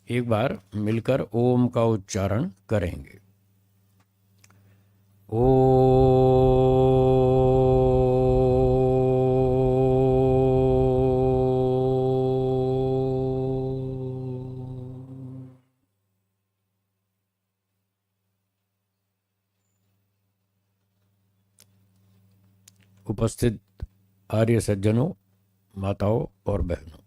एक बार मिलकर ओम का उच्चारण करेंगे। ओ उपस्थित आर्य सज्जनों, माताओं और बहनों,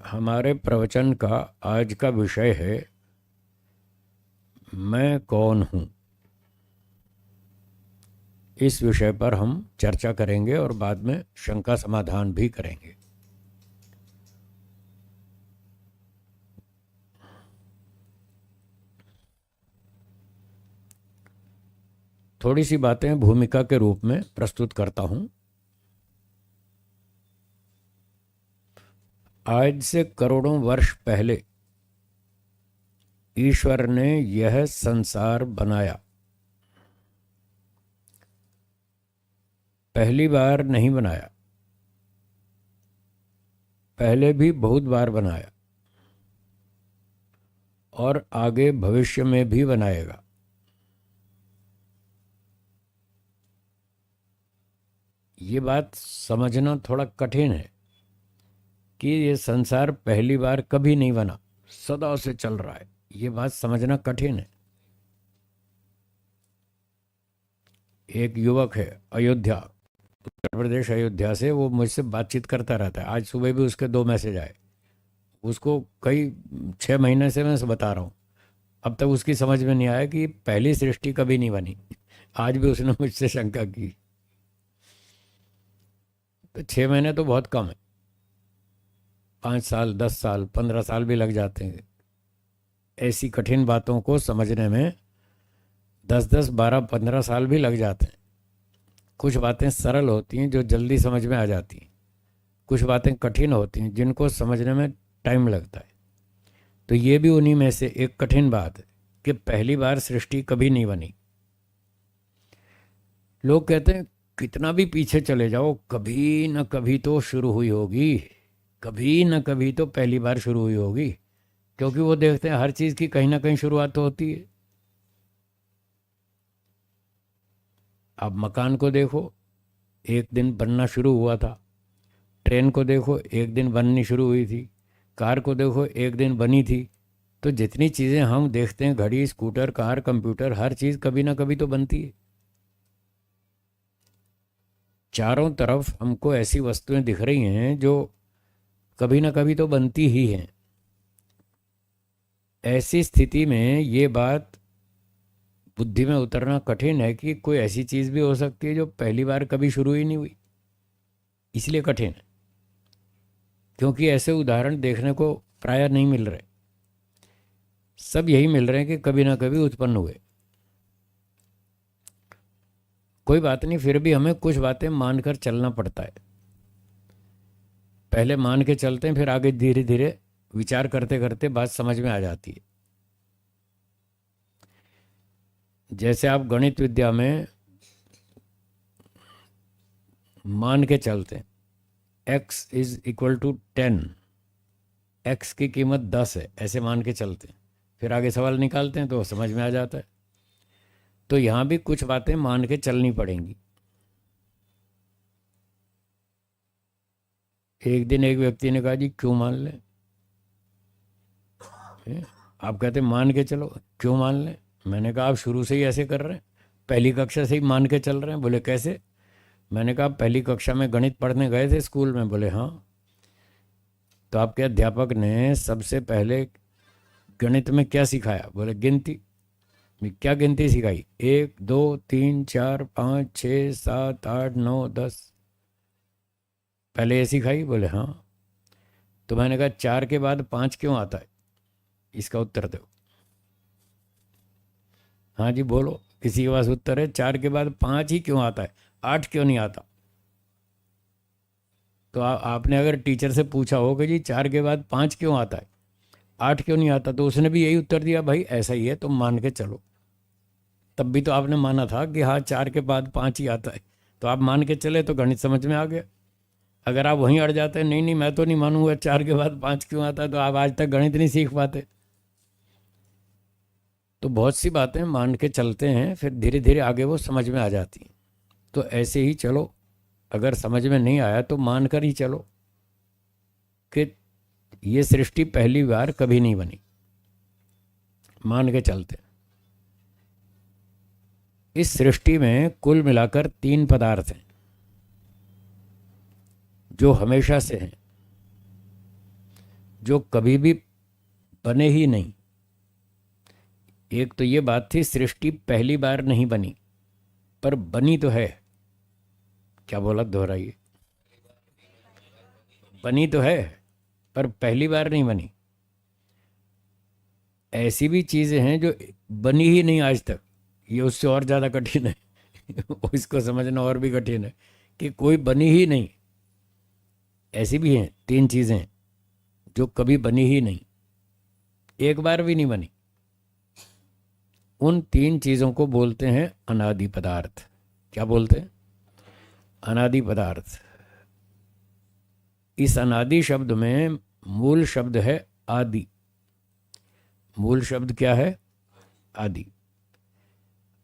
हमारे प्रवचन का आज का विषय है मैं कौन हूँ। इस विषय पर हम चर्चा करेंगे और बाद में शंका समाधान भी करेंगे। थोड़ी सी बातें भूमिका के रूप में प्रस्तुत करता हूँ। आज से करोड़ों वर्ष पहले ईश्वर ने यह संसार बनाया। पहली बार नहीं बनाया, पहले भी बहुत बार बनाया और आगे भविष्य में भी बनाएगा। ये बात समझना थोड़ा कठिन है कि ये संसार पहली बार कभी नहीं बना, सदा से चल रहा है। ये बात समझना कठिन है। एक युवक है अयोध्या, उत्तर प्रदेश अयोध्या से, वो मुझसे बातचीत करता रहता है। आज सुबह भी उसके 2 मैसेज आए। उसको कई 6 महीने से मैं बता रहा हूँ, अब तक उसकी समझ में नहीं आया कि पहली सृष्टि कभी नहीं बनी। आज भी उसने मुझसे शंका की। तो 6 महीने तो बहुत कम है, 5 साल 10 साल 15 साल भी लग जाते हैं ऐसी कठिन बातों को समझने में। 10-10 12-15 साल भी लग जाते हैं। कुछ बातें सरल होती हैं जो जल्दी समझ में आ जाती हैं, कुछ बातें कठिन होती हैं जिनको समझने में टाइम लगता है। तो ये भी उन्हीं में से एक कठिन बात है कि पहली बार सृष्टि कभी नहीं बनी। लोग कहते हैं कितना भी पीछे चले जाओ, कभी न कभी तो शुरू हुई होगी, कभी न कभी तो पहली बार शुरू हुई होगी। क्योंकि वो देखते हैं हर चीज़ की कहीं ना कहीं शुरुआत तो होती है। आप मकान को देखो, एक दिन बनना शुरू हुआ था। ट्रेन को देखो, एक दिन बननी शुरू हुई थी। कार को देखो, एक दिन बनी थी। तो जितनी चीज़ें हम देखते हैं, घड़ी, स्कूटर, कार, कंप्यूटर, हर चीज़ कभी ना कभी तो बनती है। चारों तरफ हमको ऐसी वस्तुएं दिख रही हैं जो कभी ना कभी तो बनती ही हैं। ऐसी स्थिति में ये बात बुद्धि में उतरना कठिन है कि कोई ऐसी चीज़ भी हो सकती है जो पहली बार कभी शुरू ही नहीं हुई। इसलिए कठिन है क्योंकि ऐसे उदाहरण देखने को प्रायः नहीं मिल रहे। सब यही मिल रहे हैं कि कभी ना कभी उत्पन्न हुए। कोई बात नहीं, फिर भी हमें कुछ बातें मानकर चलना पड़ता है। पहले मान के चलते हैं, फिर आगे धीरे धीरे विचार करते करते बात समझ में आ जाती है। जैसे आप गणित विद्या में मान के चलते हैं x is equal to 10, x की कीमत 10 है, ऐसे मान के चलते हैं। फिर आगे सवाल निकालते हैं तो समझ में आ जाता है। तो यहाँ भी कुछ बातें मान के चलनी पड़ेंगी। एक दिन एक व्यक्ति ने कहा जी क्यों मान लें? आप कहते मान के चलो, क्यों मान लें? मैंने कहा आप शुरू से ही ऐसे कर रहे हैं, पहली कक्षा से ही मान के चल रहे हैं। बोले कैसे? मैंने कहा पहली कक्षा में गणित पढ़ने गए थे स्कूल में। बोले हाँ। तो आपके अध्यापक ने सबसे पहले गणित में क्या सिखाया? बोले गिनती। क्या गिनती सिखाई? 1 2 3 4 5 6 7 8 9 10, पहले ये सिखाई? बोले हाँ। तो मैंने कहा 4 के बाद 5 क्यों आता है? इसका उत्तर दो। हाँ जी बोलो, किसी के पास उत्तर है? 4 के बाद 5 ही क्यों आता है, 8 क्यों नहीं आता? तो आपने अगर टीचर से पूछा हो कि जी 4 के बाद 5 क्यों आता है, 8 क्यों नहीं आता, तो उसने भी यही उत्तर दिया, भाई ऐसा ही है, तुम मान के चलो। तब भी तो आपने माना था कि हाँ 4 के बाद 5 ही आता है, तो आप मान के चले तो गणित समझ में आ गया। अगर आप वहीं अड़ जाते, नहीं नहीं मैं तो नहीं मानूंगा, 4 के बाद 5 क्यों आता है, तो आप आज तक गणित नहीं सीख पाते। तो बहुत सी बातें मान के चलते हैं, फिर धीरे धीरे आगे वो समझ में आ जाती हैं। तो ऐसे ही चलो, अगर समझ में नहीं आया तो मान कर ही चलो कि ये सृष्टि पहली बार कभी नहीं बनी, मान के चलते। इस सृष्टि में कुल मिलाकर 3 पदार्थ हैं जो हमेशा से हैं, जो कभी भी बने ही नहीं। एक तो ये बात थी सृष्टि पहली बार नहीं बनी, पर बनी तो है। क्या बोला, दोहराइए। बनी तो है पर पहली बार नहीं बनी। ऐसी भी चीज़ें हैं जो बनी ही नहीं आज तक, ये उससे और ज़्यादा कठिन है। इसको समझना और भी कठिन है कि कोई बनी ही नहीं। ऐसी भी हैं 3 चीज़ें जो कभी बनी ही नहीं, एक बार भी नहीं बनी। उन 3 चीज़ों को बोलते हैं अनादि पदार्थ। क्या बोलते हैं? अनादि पदार्थ। इस अनादि शब्द में मूल शब्द है आदि। मूल शब्द क्या है? आदि।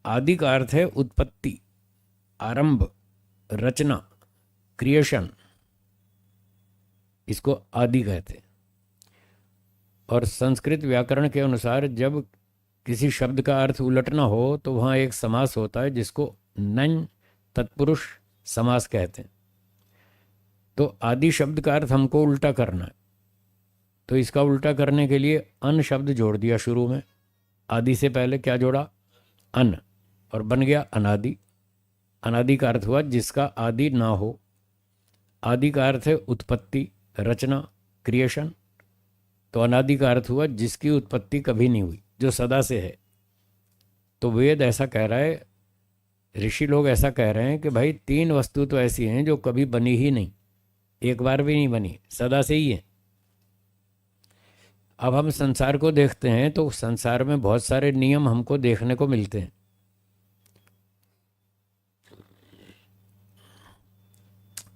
आदि का अर्थ है उत्पत्ति, आरंभ, रचना, क्रिएशन। इसको आदि कहते हैं। और संस्कृत व्याकरण के अनुसार जब किसी शब्द का अर्थ उलटना हो तो वहाँ एक समास होता है जिसको नञ तत्पुरुष समास कहते हैं। तो आदि शब्द का अर्थ हमको उल्टा करना है, तो इसका उल्टा करने के लिए अन शब्द जोड़ दिया शुरू में। आदि से पहले क्या जोड़ा? अन, और बन गया अनादि। अनादि का अर्थ हुआ जिसका आदि ना हो। आदि का अर्थ है उत्पत्ति, रचना, क्रिएशन। तो अनादि का अर्थ हुआ जिसकी उत्पत्ति कभी नहीं हुई, जो सदा से है। तो वेद ऐसा कह रहा है, ऋषि लोग ऐसा कह रहे हैं कि भाई 3 वस्तु तो ऐसी हैं जो कभी बनी ही नहीं, एक बार भी नहीं बनी, सदा से ही है। अब हम संसार को देखते हैं तो संसार में बहुत सारे नियम हमको देखने को मिलते हैं।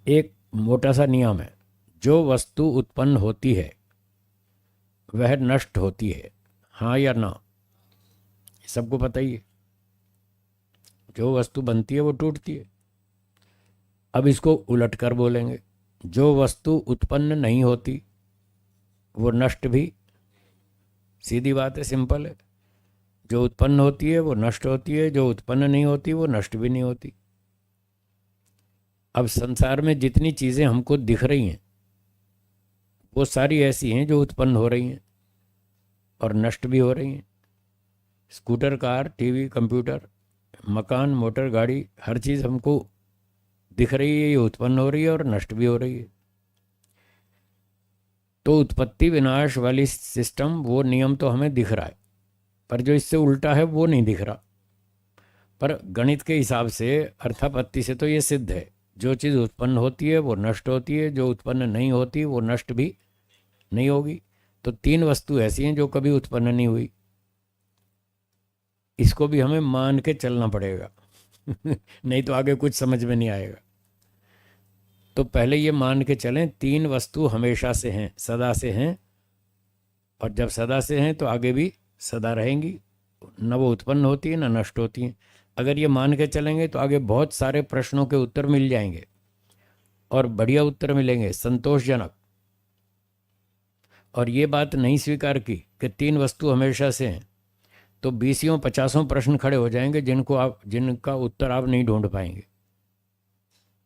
एक मोटा सा नियम है, जो वस्तु उत्पन्न होती है वह नष्ट होती है, हाँ या ना? सबको पता ही है। जो वस्तु बनती है वो टूटती है। अब इसको उलट कर बोलेंगे, जो वस्तु उत्पन्न नहीं होती वो नष्ट भी। सीधी बात है, सिंपल है। जो उत्पन्न होती है वो नष्ट होती है, जो उत्पन्न नहीं होती वो नष्ट भी नहीं होती। अब संसार में जितनी चीज़ें हमको दिख रही हैं वो सारी ऐसी हैं जो उत्पन्न हो रही हैं और नष्ट भी हो रही हैं। स्कूटर, कार, टीवी, कंप्यूटर, मकान, मोटर, गाड़ी, हर चीज़ हमको दिख रही है, ये उत्पन्न हो रही है और नष्ट भी हो रही है। तो उत्पत्ति विनाश वाली सिस्टम, वो नियम तो हमें दिख रहा है, पर जो इससे उल्टा है वो नहीं दिख रहा। पर गणित के हिसाब से, अर्थापत्ति से तो ये सिद्ध है, जो चीज़ उत्पन्न होती है वो नष्ट होती है, जो उत्पन्न नहीं होती वो नष्ट भी नहीं होगी। तो 3 वस्तु ऐसी हैं जो कभी उत्पन्न नहीं हुई। इसको भी हमें मान के चलना पड़ेगा। नहीं तो आगे कुछ समझ में नहीं आएगा। तो पहले ये मान के चलें 3 वस्तु हमेशा से हैं, सदा से हैं, और जब सदा से हैं तो आगे भी सदा रहेंगी। न वो उत्पन्न होती है न नष्ट होती हैं। अगर ये मान के चलेंगे तो आगे बहुत सारे प्रश्नों के उत्तर मिल जाएंगे, और बढ़िया उत्तर मिलेंगे, संतोषजनक। और ये बात नहीं स्वीकार की कि 3 वस्तु हमेशा से हैं, तो 20-50 प्रश्न खड़े हो जाएंगे जिनका उत्तर आप नहीं ढूंढ पाएंगे,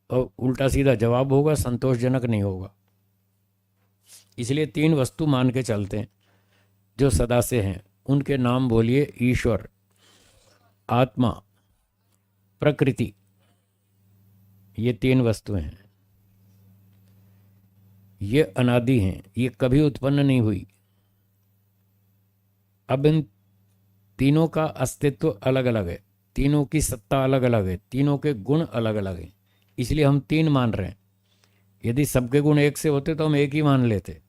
और उल्टा सीधा जवाब होगा, संतोषजनक नहीं होगा। इसलिए 3 वस्तु मान के चलते हैं जो सदा से हैं। उनके नाम बोलिए: ईश्वर, आत्मा, प्रकृति। ये 3 वस्तुएं हैं। ये अनादि हैं, ये कभी उत्पन्न नहीं हुई। अब इन तीनों का अस्तित्व अलग अलग है, तीनों की सत्ता अलग अलग है, तीनों के गुण अलग अलग हैं। इसलिए हम 3 मान रहे हैं। यदि सबके गुण एक से होते तो हम एक ही मान लेते।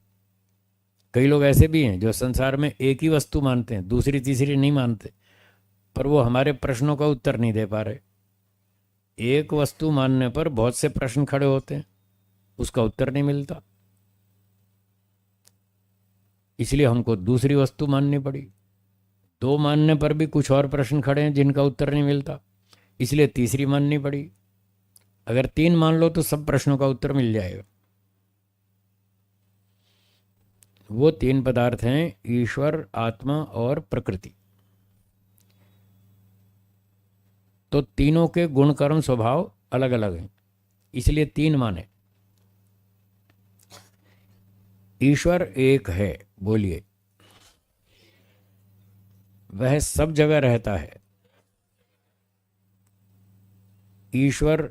कई लोग ऐसे भी हैं जो संसार में एक ही वस्तु मानते हैं, दूसरी तीसरी नहीं मानते, पर वो हमारे प्रश्नों का उत्तर नहीं दे पा रहे। एक वस्तु मानने पर बहुत से प्रश्न खड़े होते हैं, उसका उत्तर नहीं मिलता, इसलिए हमको दूसरी वस्तु माननी पड़ी। दो मानने पर भी कुछ और प्रश्न खड़े हैं जिनका उत्तर नहीं मिलता, इसलिए तीसरी माननी पड़ी। अगर तीन मान लो तो सब प्रश्नों का उत्तर मिल जाएगा। वो तीन पदार्थ हैं ईश्वर, आत्मा और प्रकृति। तो तीनों के गुण कर्म स्वभाव अलग अलग हैं, इसलिए तीन माने। ईश्वर एक है, बोलिए। वह सब जगह रहता है। ईश्वर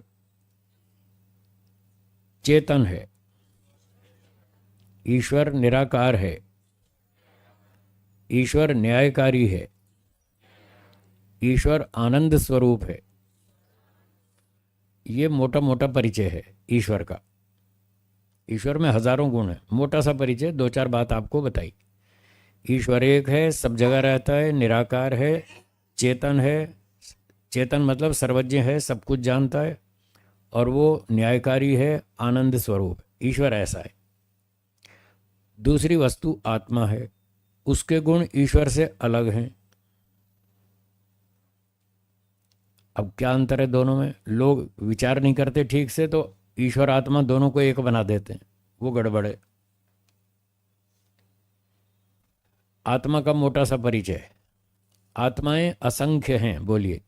चेतन है। ईश्वर निराकार है। ईश्वर न्यायकारी है। ईश्वर आनंद स्वरूप है। ये मोटा मोटा परिचय है ईश्वर का। ईश्वर में हजारों गुण हैं, मोटा सा परिचय, दो चार बात आपको बताई। ईश्वर एक है, सब जगह रहता है, निराकार है, चेतन है। चेतन मतलब सर्वज्ञ है, सब कुछ जानता है, और वो न्यायकारी है, आनंद स्वरूप। ईश्वर ऐसा है। दूसरी वस्तु आत्मा है, उसके गुण ईश्वर से अलग हैं। अब क्या अंतर है दोनों में? लोग विचार नहीं करते ठीक से, तो ईश्वर आत्मा दोनों को एक बना देते हैं, वो गड़बड़ है। आत्मा का मोटा सा परिचय है। आत्माएं असंख्य हैं, बोलिए।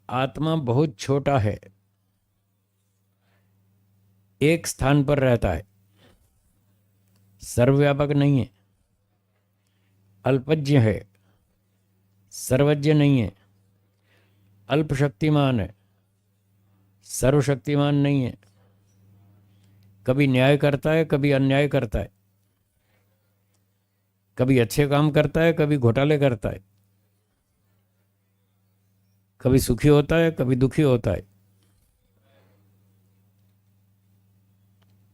आत्मा बहुत छोटा है, एक स्थान पर रहता है, सर्वव्यापक नहीं है, अल्पज्ञ है, सर्वज्ञ नहीं है, अल्पशक्तिमान है, सर्वशक्तिमान नहीं है। कभी न्याय करता है, कभी अन्याय करता है, कभी अच्छे काम करता है, कभी घोटाले करता है, कभी सुखी होता है, कभी दुखी होता है।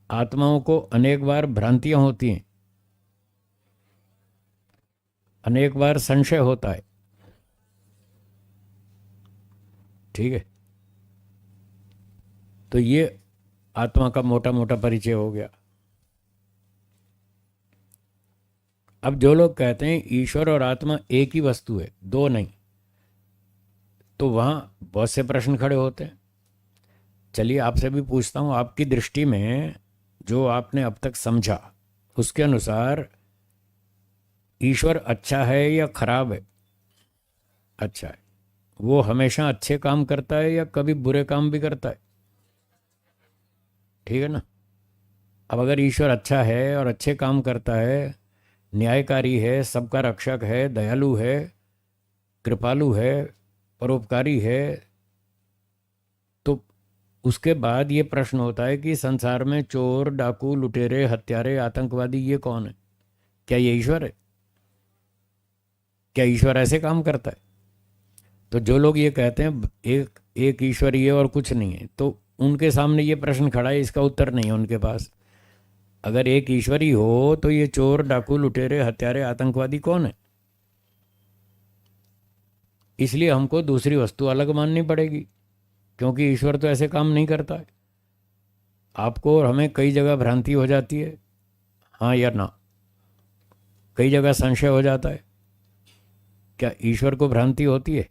आत्माओं को अनेक बार भ्रांतियां होती हैं, अनेक बार संशय होता है। ठीक है, तो ये आत्मा का मोटा मोटा परिचय हो गया। अब जो लोग कहते हैं ईश्वर और आत्मा एक ही वस्तु है, दो नहीं, तो वहां बहुत से प्रश्न खड़े होते हैं। चलिए आपसे भी पूछता हूं, आपकी दृष्टि में जो आपने अब तक समझा, उसके अनुसार ईश्वर अच्छा है या खराब है? अच्छा है। वो हमेशा अच्छे काम करता है या कभी बुरे काम भी करता है? ठीक है ना। अब अगर ईश्वर अच्छा है और अच्छे काम करता है, न्यायकारी है, सबका रक्षक है, दयालु है, कृपालु है, परोपकारी है, तो उसके बाद ये प्रश्न होता है कि संसार में चोर, डाकू, लुटेरे, हत्यारे, आतंकवादी ये कौन है? क्या ये ईश्वर है? क्या ईश्वर ऐसे काम करता है? तो जो लोग ये कहते हैं एक एक ईश्वर ही है और कुछ नहीं है, तो उनके सामने ये प्रश्न खड़ा है, इसका उत्तर नहीं है उनके पास। अगर एक ईश्वर ही हो तो ये चोर, डाकू, लुटेरे, हत्यारे, आतंकवादी कौन है? इसलिए हमको दूसरी वस्तु अलग माननी पड़ेगी, क्योंकि ईश्वर तो ऐसे काम नहीं करता है। आपको और हमें कई जगह भ्रांति हो जाती है, हाँ या ना। कई जगह संशय हो जाता है। क्या ईश्वर को भ्रांति होती है?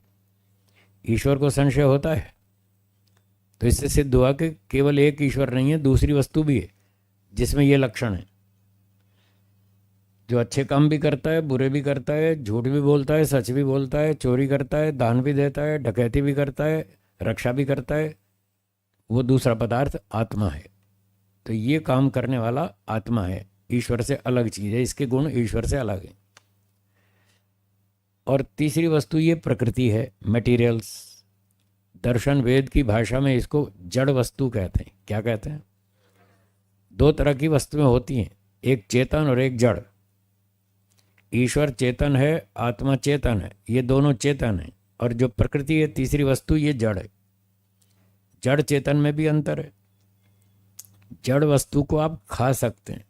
ईश्वर को संशय होता है? तो इससे सिद्ध हुआ कि केवल एक ईश्वर नहीं है, दूसरी वस्तु भी है जिसमें ये लक्षण है, जो अच्छे काम भी करता है, बुरे भी करता है, झूठ भी बोलता है, सच भी बोलता है, चोरी करता है, दान भी देता है, डकैती भी करता है, रक्षा भी करता है, वो दूसरा पदार्थ आत्मा है। तो ये काम करने वाला आत्मा है, ईश्वर से अलग चीज़ है, इसके गुण ईश्वर से अलग हैं। और तीसरी वस्तु ये प्रकृति है, मटेरियल्स। दर्शन वेद की भाषा में इसको जड़ वस्तु कहते हैं। क्या कहते हैं? दो तरह की वस्तुएं होती हैं, एक चेतन और एक जड़। ईश्वर चेतन है, आत्मा चेतन है, ये दोनों चेतन हैं। और जो प्रकृति है, तीसरी वस्तु, ये जड़ है। जड़ चेतन में भी अंतर है। जड़ वस्तु को आप खा सकते हैं,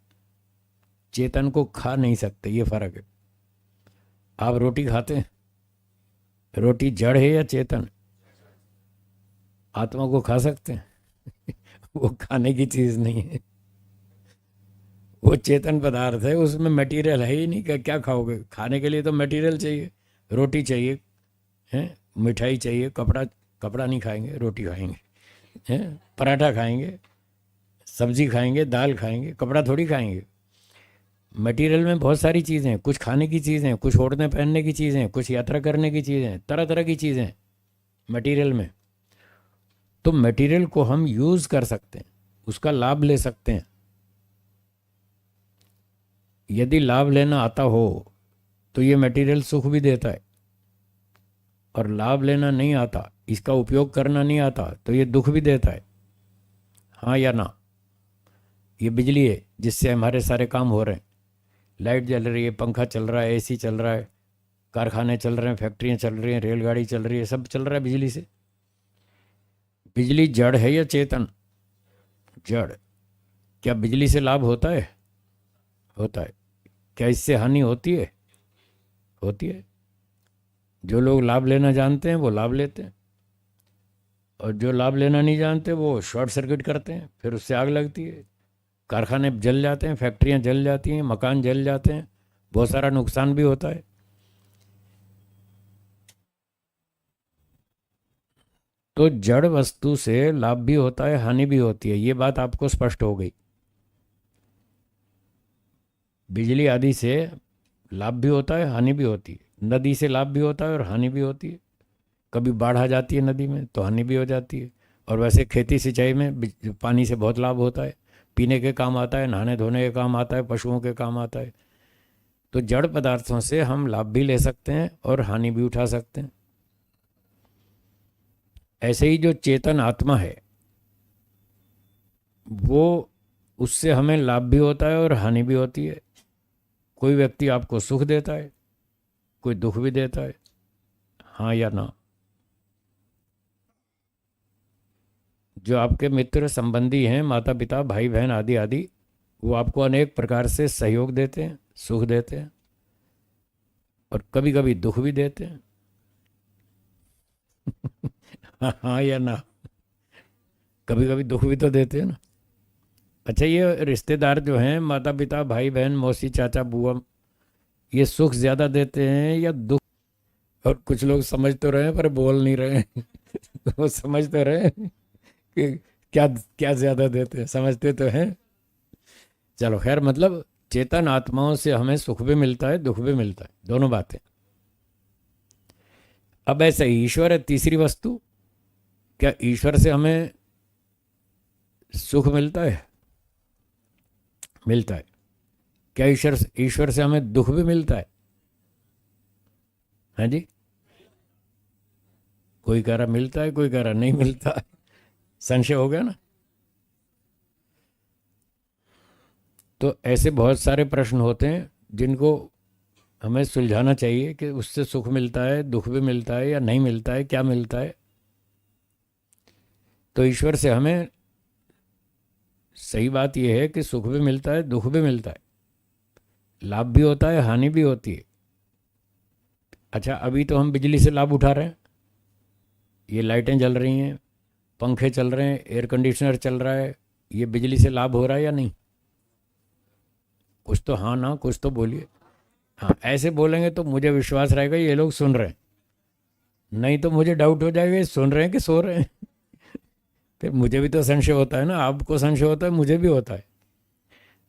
चेतन को खा नहीं सकते, ये फर्क है। आप रोटी खाते हैं, रोटी जड़ है या चेतन? आत्मा को खा सकते हैं? वो खाने की चीज़ नहीं है, वो चेतन पदार्थ है, उसमें मटेरियल है ही नहीं। क्या क्या खाओगे? खाने के लिए तो मटेरियल चाहिए, रोटी चाहिए, हैं, मिठाई चाहिए, कपड़ा, कपड़ा नहीं खाएंगे, रोटी खाएंगे, हैं, पराठा खाएंगे, सब्जी खाएंगे, दाल खाएंगे, कपड़ा थोड़ी खाएंगे। मटेरियल में बहुत सारी चीज़ें हैं, कुछ खाने की चीज़ें हैं, कुछ ओढ़ने पहनने की चीज़ें हैं, कुछ यात्रा करने की चीज़ें हैं, तरह तरह की चीज़ें हैं मटेरियल में। तो मटेरियल को हम यूज़ कर सकते हैं, उसका लाभ ले सकते हैं। यदि लाभ लेना आता हो तो ये मटेरियल सुख भी देता है, और लाभ लेना नहीं आता, इसका उपयोग करना नहीं आता, तो ये दुख भी देता है। हाँ या ना? ये बिजली है जिससे हमारे सारे काम हो रहे हैं, लाइट जल रही है, पंखा चल रहा है, एसी चल रहा है, कारखाने चल रहे हैं, फैक्ट्रियाँ चल रही हैं, रेलगाड़ी चल रही है, सब चल रहा है बिजली से। बिजली जड़ है या चेतन? जड़। क्या बिजली से लाभ होता है? होता है। क्या इससे हानि होती है? होती है। जो लोग लाभ लेना जानते हैं वो लाभ लेते हैं, और जो लाभ लेना नहीं जानते वो शॉर्ट सर्किट करते हैं, फिर उससे आग लगती है, कारखाने जल जाते हैं, फैक्ट्रियां जल जाती हैं, मकान जल जाते हैं, बहुत सारा नुकसान भी होता है। तो जड़ वस्तु से लाभ भी होता है, हानि भी होती है, ये बात आपको स्पष्ट हो गई। बिजली आदि से लाभ भी होता है, हानि भी होती है। नदी से लाभ भी होता है और हानि भी होती है। कभी बाढ़ आ जाती है नदी में तो हानि भी हो जाती है। और वैसे खेती सिंचाई में पानी से बहुत लाभ होता है, पीने के काम आता है, नहाने धोने के काम आता है, पशुओं के काम आता है। तो जड़ पदार्थों से हम लाभ भी ले सकते हैं और हानि भी उठा सकते हैं। ऐसे ही जो चेतन आत्मा है, वो, उससे हमें लाभ भी होता है और हानि भी होती है। कोई व्यक्ति आपको सुख देता है, कोई दुख भी देता है। हाँ या ना? जो आपके मित्र संबंधी हैं, माता पिता भाई बहन आदि आदि, वो आपको अनेक प्रकार से सहयोग देते हैं, सुख देते हैं, और कभी कभी दुख भी देते हैं। हाँ हाँ या ना? कभी कभी दुख भी तो देते हैं ना। अच्छा, ये रिश्तेदार जो हैं, माता पिता भाई बहन मौसी चाचा बुआ, ये सुख ज़्यादा देते हैं या दुख? और कुछ लोग समझ तो रहे हैं पर बोल नहीं रहे हैं। वो समझ तो रहे हैं कि क्या क्या ज़्यादा देते हैं, समझते तो हैं। चलो खैर, मतलब चेतन आत्माओं से हमें सुख भी मिलता है, दुख भी मिलता है, दोनों बातें। अब ऐसे ही ईश्वर है तीसरी वस्तु। क्या ईश्वर से हमें सुख मिलता है? मिलता है। क्या ईश्वर ईश्वर से हमें दुख भी मिलता है? हाँ जी। कोई कह रहा मिलता है, कोई कह रहा नहीं मिलता है। संशय हो गया ना? तो ऐसे बहुत सारे प्रश्न होते हैं जिनको हमें सुलझाना चाहिए कि उससे सुख मिलता है, दुख भी मिलता है या नहीं मिलता है, क्या मिलता है। तो ईश्वर से हमें सही बात यह है कि सुख भी मिलता है, दुख भी मिलता है, लाभ भी होता है, हानि भी होती है। अच्छा, अभी तो हम बिजली से लाभ उठा रहे हैं, ये लाइटें जल रही हैं, पंखे चल रहे हैं, एयर कंडीशनर चल रहा है, ये बिजली से लाभ हो रहा है या नहीं? कुछ तो हाँ ना, कुछ तो बोलिए। हाँ, ऐसे बोलेंगे तो मुझे विश्वास रहेगा ये लोग सुन रहे हैं, नहीं तो मुझे डाउट हो जाएगा ये सुन रहे हैं कि सो रहे हैं। फिर मुझे भी तो संशय होता है ना, आपको संशय होता है, मुझे भी होता है।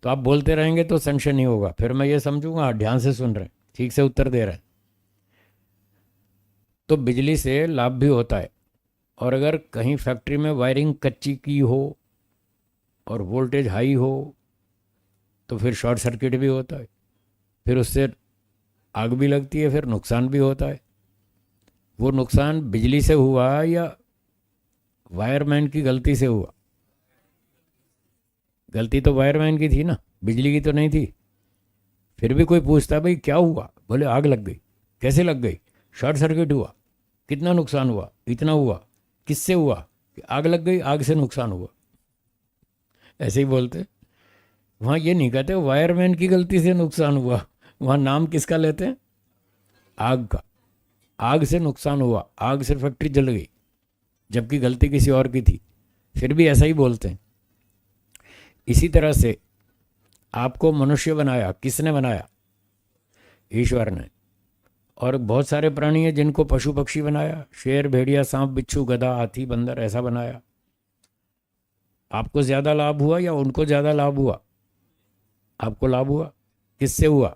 तो आप बोलते रहेंगे तो संशय नहीं होगा, फिर मैं ये समझूंगा हाँ, ध्यान से सुन रहे हैं, ठीक से उत्तर दे रहे हैं। तो बिजली से लाभ भी होता है, और अगर कहीं फैक्ट्री में वायरिंग कच्ची की हो और वोल्टेज हाई हो तो फिर शॉर्ट सर्किट भी होता है, फिर उससे आग भी लगती है, फिर नुकसान भी होता है। वो नुकसान बिजली से हुआ या वायरमैन की गलती से हुआ? गलती तो वायरमैन की थी ना, बिजली की तो नहीं थी। फिर भी कोई पूछता है भाई क्या हुआ, बोले आग लग गई। कैसे लग गई? शॉर्ट सर्किट हुआ। कितना नुकसान हुआ? इतना हुआ। किससे हुआ? कि आग लग गई, आग से नुकसान हुआ। ऐसे ही बोलते। वहाँ ये नहीं कहते वायरमैन की गलती से नुकसान हुआ, वहाँ नाम किसका लेते हैं? आग का। आग से नुकसान हुआ, आग से फैक्ट्री जल गई। जबकि गलती किसी और की थी, फिर भी ऐसा ही बोलते हैं। इसी तरह से आपको मनुष्य बनाया, किसने बनाया? ईश्वर ने। और बहुत सारे प्राणी हैं जिनको पशु पक्षी बनाया, शेर, भेड़िया, सांप, बिच्छू, गधा, हाथी, बंदर, ऐसा बनाया। आपको ज़्यादा लाभ हुआ या उनको ज़्यादा लाभ हुआ? आपको लाभ हुआ। किससे हुआ?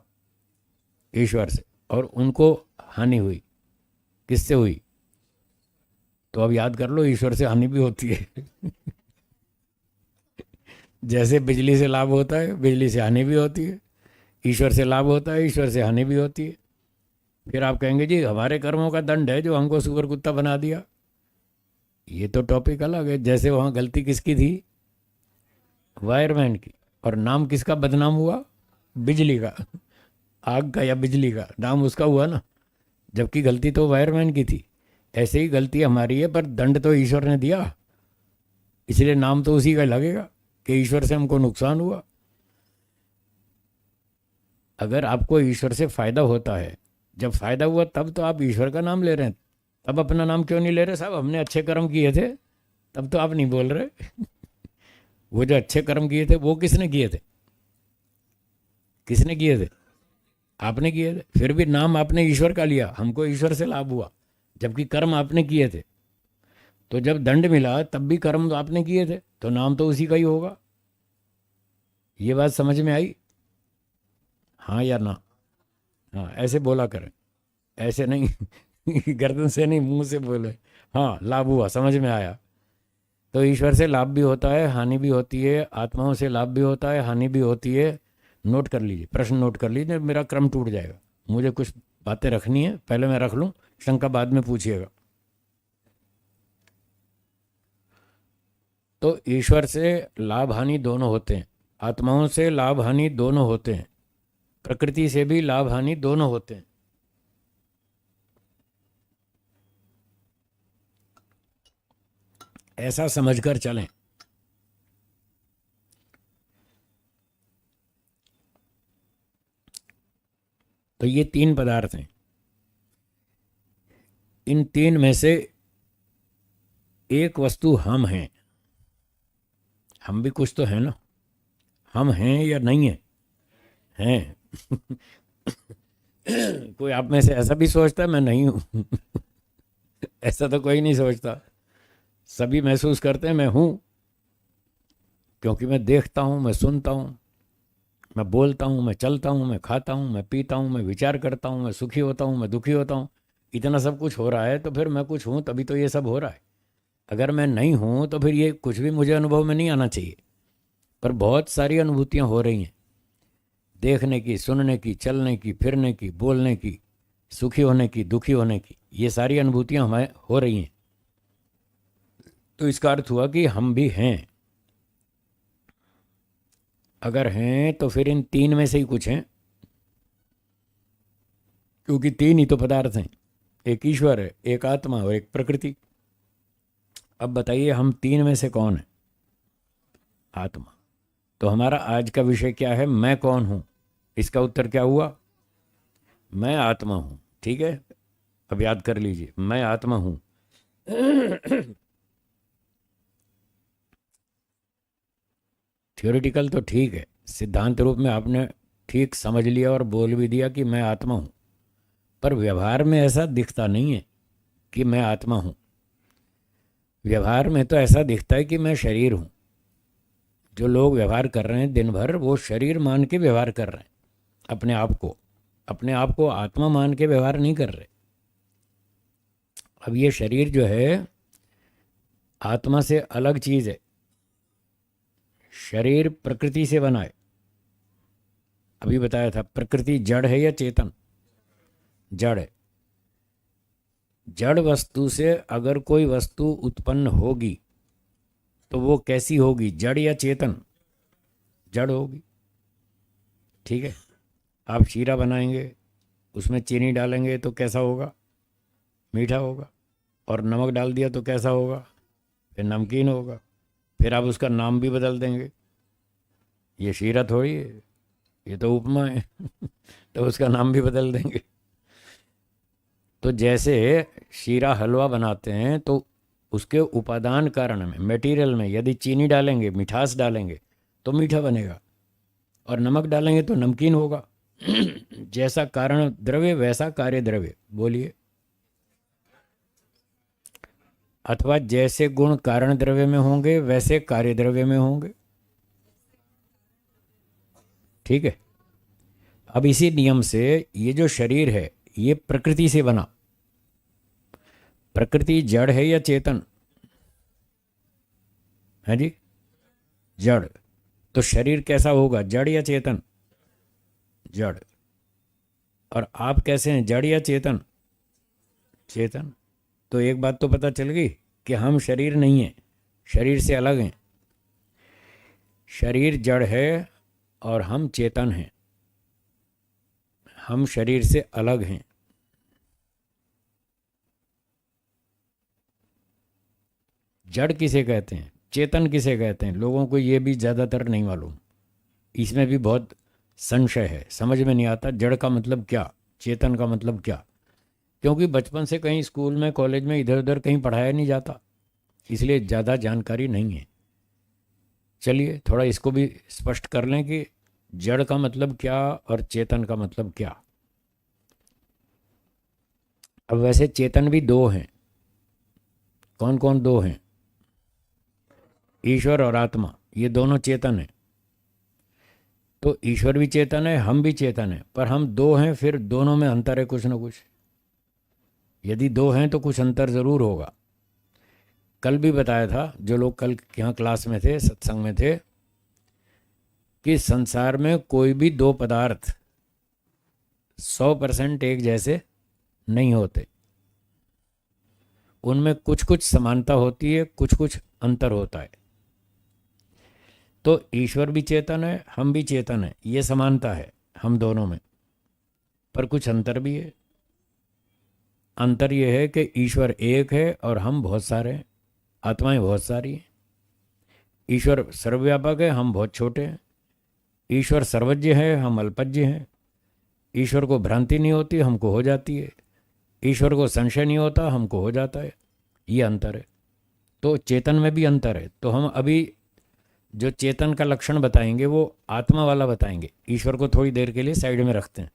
ईश्वर से। और उनको हानि हुई, किससे हुई? तो अब याद कर लो, ईश्वर से हानि भी होती है। जैसे बिजली से लाभ होता है, बिजली से हानि भी होती है। ईश्वर से लाभ होता है, ईश्वर से हानि भी होती है। फिर आप कहेंगे जी हमारे कर्मों का दंड है जो हमको सुअर कुत्ता बना दिया। ये तो टॉपिक अलग है। जैसे वहाँ गलती किसकी थी? वायरमैन की। और नाम किसका बदनाम हुआ? बिजली का। आग का या बिजली का नाम उसका हुआ ना, जबकि गलती तो वायरमैन की थी। ऐसे ही गलती हमारी है, पर दंड तो ईश्वर ने दिया, इसलिए नाम तो उसी का लगेगा कि ईश्वर से हमको नुकसान हुआ। अगर आपको ईश्वर से फायदा होता है, जब फायदा हुआ तब तो आप ईश्वर का नाम ले रहे हैं, तब अपना नाम क्यों नहीं ले रहे? साहब हमने अच्छे कर्म किए थे, तब तो आप नहीं बोल रहे। वो जो अच्छे कर्म किए थे वो किसने किए थे? किसने किए थे? आपने किए थे। फिर भी नाम आपने ईश्वर का लिया, हमको ईश्वर से लाभ हुआ, जबकि कर्म आपने किए थे। तो जब दंड मिला तब भी कर्म तो आपने किए थे, तो नाम तो उसी का ही होगा। ये बात समझ में आई? हाँ या ना? हाँ, ऐसे बोला करें, ऐसे नहीं। गर्दन से नहीं, मुंह से बोले। हाँ, लाभ हुआ, समझ में आया। तो ईश्वर से लाभ भी होता है, हानि भी होती है। आत्माओं से लाभ भी होता है, हानि भी होती है। नोट कर लीजिए, प्रश्न नोट कर लीजिए, मेरा क्रम टूट जाएगा। मुझे कुछ बातें रखनी है, पहले मैं रख लूँ, शंका बाद में पूछिएगा। तो ईश्वर से लाभ हानि दोनों होते हैं, आत्माओं से लाभ हानि दोनों होते हैं, प्रकृति से भी लाभ हानि दोनों होते हैं। ऐसा समझकर चलें। तो ये तीन पदार्थ हैं, इन तीन में से एक वस्तु हम हैं। हम भी कुछ तो है ना, हम हैं या नहीं है? हैं। कोई आप में से ऐसा भी सोचता है मैं नहीं हूं? ऐसा तो कोई नहीं सोचता। सभी महसूस करते हैं मैं हूं, क्योंकि मैं देखता हूं, मैं सुनता हूं, मैं बोलता हूं, मैं चलता हूं, मैं खाता हूं, मैं पीता हूं, मैं विचार करता हूं, मैं सुखी होता हूं, मैं दुखी होता हूं। इतना सब कुछ हो रहा है तो फिर मैं कुछ हूं, तभी तो ये सब हो रहा है। अगर मैं नहीं हूं तो फिर ये कुछ भी मुझे अनुभव में नहीं आना चाहिए। पर बहुत सारी अनुभूतियां हो रही हैं, देखने की, सुनने की, चलने की, फिरने की, बोलने की, सुखी होने की, दुखी होने की, ये सारी अनुभूतियां हमें हो रही हैं। तो इसका अर्थ हुआ कि हम भी हैं। अगर हैं तो फिर इन तीन में से ही कुछ हैं, क्योंकि तीन ही तो पदार्थ हैं, एक ईश्वर है, एक आत्मा और एक प्रकृति। अब बताइए हम तीन में से कौन है? आत्मा। तो हमारा आज का विषय क्या है? मैं कौन हूं? इसका उत्तर क्या हुआ? मैं आत्मा हूं। ठीक है, अब याद कर लीजिए, मैं आत्मा हूं। थियोरिटिकल तो ठीक है, सिद्धांत रूप में आपने ठीक समझ लिया और बोल भी दिया कि मैं आत्मा हूं, पर व्यवहार में ऐसा दिखता नहीं है कि मैं आत्मा हूं। व्यवहार में तो ऐसा दिखता है कि मैं शरीर हूं। जो लोग व्यवहार कर रहे हैं दिन भर, वो शरीर मान के व्यवहार कर रहे हैं, अपने आप को आत्मा मान के व्यवहार नहीं कर रहे। अब ये शरीर जो है आत्मा से अलग चीज है। शरीर प्रकृति से बना है। अभी बताया था, प्रकृति जड़ है या चेतन? जड़ है। जड़ वस्तु से अगर कोई वस्तु उत्पन्न होगी तो वो कैसी होगी? जड़ या चेतन? जड़ होगी। ठीक है, आप शीरा बनाएंगे, उसमें चीनी डालेंगे तो कैसा होगा? मीठा होगा। और नमक डाल दिया तो कैसा होगा? फिर नमकीन होगा। फिर आप उसका नाम भी बदल देंगे। ये शीरा थोड़ी है, ये तो उपमा है। तो उसका नाम भी बदल देंगे। तो जैसे शीरा हलवा बनाते हैं तो उसके उपादान कारण में, मटेरियल में यदि चीनी डालेंगे, मिठास डालेंगे तो मीठा बनेगा, और नमक डालेंगे तो नमकीन होगा। जैसा कारण द्रव्य वैसा कार्य द्रव्य। बोलिए। अथवा जैसे गुण कारण द्रव्य में होंगे वैसे कार्य द्रव्य में होंगे। ठीक है। अब इसी नियम से ये जो शरीर है ये प्रकृति से बना। प्रकृति जड़ है या चेतन है जी? जड़। तो शरीर कैसा होगा, जड़ या चेतन? जड़। और आप कैसे हैं, जड़ या चेतन? चेतन। तो एक बात तो पता चल गई कि हम शरीर नहीं हैं, शरीर से अलग हैं। शरीर जड़ है और हम चेतन हैं, हम शरीर से अलग हैं। जड़ किसे कहते हैं, चेतन किसे कहते हैं, लोगों को ये भी ज़्यादातर नहीं मालूम। इसमें भी बहुत संशय है, समझ में नहीं आता जड़ का मतलब क्या, चेतन का मतलब क्या। क्योंकि बचपन से कहीं स्कूल में, कॉलेज में, इधर उधर कहीं पढ़ाया नहीं जाता, इसलिए ज़्यादा जानकारी नहीं है। चलिए थोड़ा इसको भी स्पष्ट कर लें कि जड़ का मतलब क्या और चेतन का मतलब क्या। अब वैसे चेतन भी दो हैं। कौन कौन दो हैं? ईश्वर और आत्मा, ये दोनों चेतन हैं। तो ईश्वर भी चेतन है, हम भी चेतन हैं, पर हम दो हैं, फिर दोनों में अंतर है कुछ ना कुछ। यदि दो हैं तो कुछ अंतर ज़रूर होगा। कल भी बताया था, जो लोग कल यहाँ क्लास में थे, सत्संग में थे, कि संसार में कोई भी दो पदार्थ 100% एक जैसे नहीं होते। उनमें कुछ कुछ समानता होती है, कुछ कुछ अंतर होता है। तो ईश्वर भी चेतन है, हम भी चेतन है, ये समानता है हम दोनों में, पर कुछ अंतर भी है। अंतर ये है कि ईश्वर एक है और हम बहुत सारे हैं, आत्माएं बहुत सारी हैं। ईश्वर सर्वव्यापक है, हम बहुत छोटे हैं। ईश्वर सर्वज्ञ है, हम अल्पज्ञ हैं। ईश्वर को भ्रांति नहीं होती, हमको हो जाती है। ईश्वर को संशय नहीं होता, हमको हो जाता है। ये अंतर है। तो चेतन में भी अंतर है। तो हम अभी जो चेतन का लक्षण बताएंगे वो आत्मा वाला बताएंगे। ईश्वर को थोड़ी देर के लिए साइड में रखते हैं,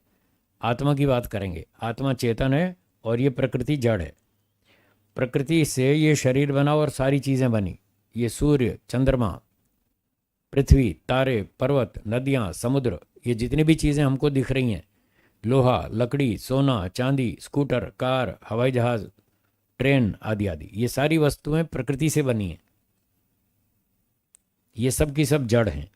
आत्मा की बात करेंगे। आत्मा चेतन है और ये प्रकृति जड़ है। प्रकृति से ये शरीर बना और सारी चीज़ें बनी। ये सूर्य, चंद्रमा, पृथ्वी, तारे, पर्वत, नदियाँ, समुद्र, ये जितनी भी चीज़ें हमको दिख रही हैं, लोहा, लकड़ी, सोना, चांदी, स्कूटर, कार, हवाई जहाज़, ट्रेन आदि आदि, ये सारी वस्तुएं प्रकृति से बनी हैं। ये सब की सब जड़ हैं।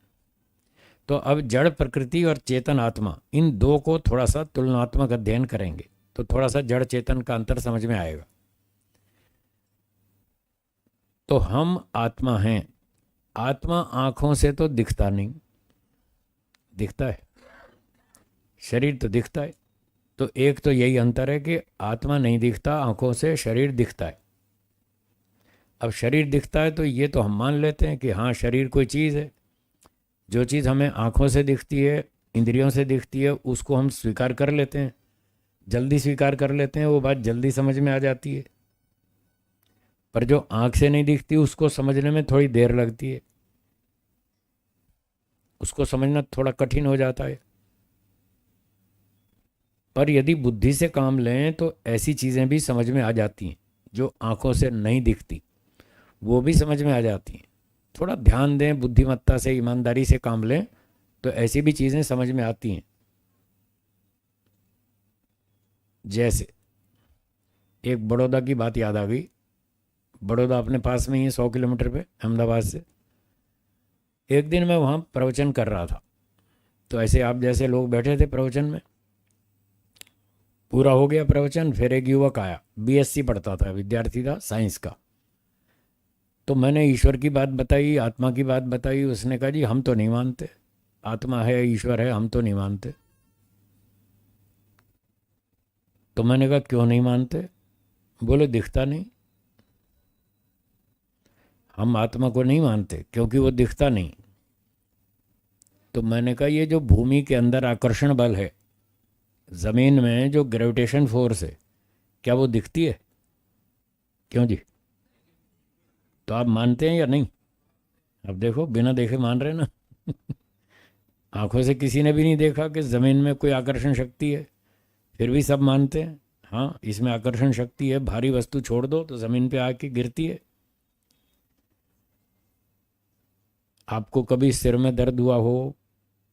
तो अब जड़ प्रकृति और चेतन आत्मा, इन दो को थोड़ा सा तुलनात्मक अध्ययन करेंगे तो थोड़ा सा जड़ चेतन का अंतर समझ में आएगा। तो हम आत्मा हैं। आत्मा आँखों से तो दिखता नहीं, दिखता है, शरीर तो दिखता है। तो एक तो यही अंतर है कि आत्मा नहीं दिखता आँखों से, शरीर दिखता है। अब शरीर दिखता है तो ये तो हम मान लेते हैं कि हाँ शरीर कोई चीज़ है। जो चीज़ हमें आँखों से दिखती है, इंद्रियों से दिखती है, उसको हम स्वीकार कर लेते हैं, जल्दी स्वीकार कर लेते हैं, वो बात जल्दी समझ में आ जाती है। पर जो आँख से नहीं दिखती उसको समझने में थोड़ी देर लगती है, उसको समझना थोड़ा कठिन हो जाता है। पर यदि बुद्धि से काम लें तो ऐसी चीज़ें भी समझ में आ जाती हैं जो आँखों से नहीं दिखती, वो भी समझ में आ जाती हैं। थोड़ा ध्यान दें, बुद्धिमत्ता से, ईमानदारी से काम लें तो ऐसी भी चीज़ें समझ में आती हैं। जैसे एक बड़ौदा की बात याद आ गई। बड़ौदा अपने पास में ही है, 100 किलोमीटर पे अहमदाबाद से। एक दिन मैं वहाँ प्रवचन कर रहा था, तो ऐसे आप जैसे लोग बैठे थे प्रवचन में। पूरा हो गया प्रवचन, फिर एक युवक आया, बीएससी पढ़ता था, विद्यार्थी था साइंस का। तो मैंने ईश्वर की बात बताई, आत्मा की बात बताई। उसने कहा जी हम तो नहीं मानते, आत्मा है, ईश्वर है, हम तो नहीं मानते। तो मैंने कहा क्यों नहीं मानते? बोले दिखता नहीं। हम आत्मा को नहीं मानते क्योंकि वो दिखता नहीं। तो मैंने कहा ये जो भूमि के अंदर आकर्षण बल है, ज़मीन में जो ग्रेविटेशन फोर्स है, क्या वो दिखती है? क्यों जी? तो आप मानते हैं या नहीं? अब देखो, बिना देखे मान रहे ना। आंखों से किसी ने भी नहीं देखा कि ज़मीन में कोई आकर्षण शक्ति है, फिर भी सब मानते हैं हाँ इसमें आकर्षण शक्ति है, भारी वस्तु छोड़ दो तो ज़मीन पे आके गिरती है। आपको कभी सिर में दर्द हुआ हो,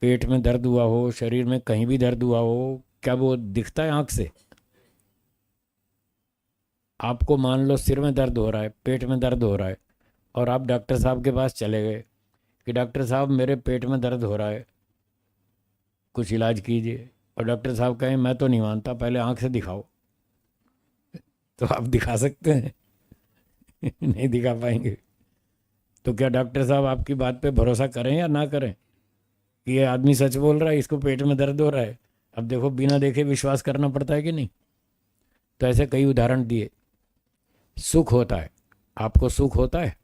पेट में दर्द हुआ हो, शरीर में कहीं भी दर्द हुआ हो, क्या वो दिखता है आंख से? आपको मान लो सिर में दर्द हो रहा है, पेट में दर्द हो रहा है, और आप डॉक्टर साहब के पास चले गए कि डॉक्टर साहब मेरे पेट में दर्द हो रहा है, कुछ इलाज कीजिए। और डॉक्टर साहब कहें मैं तो नहीं मानता, पहले आंख से दिखाओ। तो आप दिखा सकते हैं? नहीं दिखा पाएंगे। तो क्या डॉक्टर साहब आपकी बात पे भरोसा करें या ना करें कि ये आदमी सच बोल रहा है, इसको पेट में दर्द हो रहा है? अब देखो, बिना देखे विश्वास करना पड़ता है कि नहीं? तो ऐसे कई उदाहरण दिए। सुख होता है, आपको सुख होता है?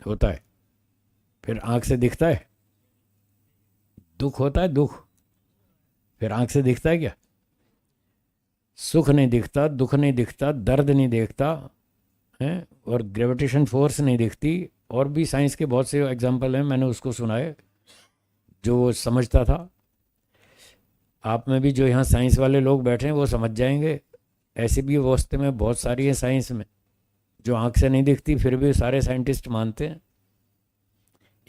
होता है। फिर आंख से दिखता है? दुख होता है? दुख फिर आंख से दिखता है क्या? सुख नहीं दिखता, दुख नहीं दिखता, दर्द नहीं दिखता है, और ग्रेविटेशन फोर्स नहीं दिखती। और भी साइंस के बहुत से एग्जाम्पल हैं, मैंने उसको सुना है जो वो समझता था। आप में भी जो यहाँ साइंस वाले लोग बैठे हैं वो समझ जाएंगे। ऐसी भी वस्तु में बहुत सारी है साइंस में जो आंख से नहीं दिखती, फिर भी सारे साइंटिस्ट मानते हैं।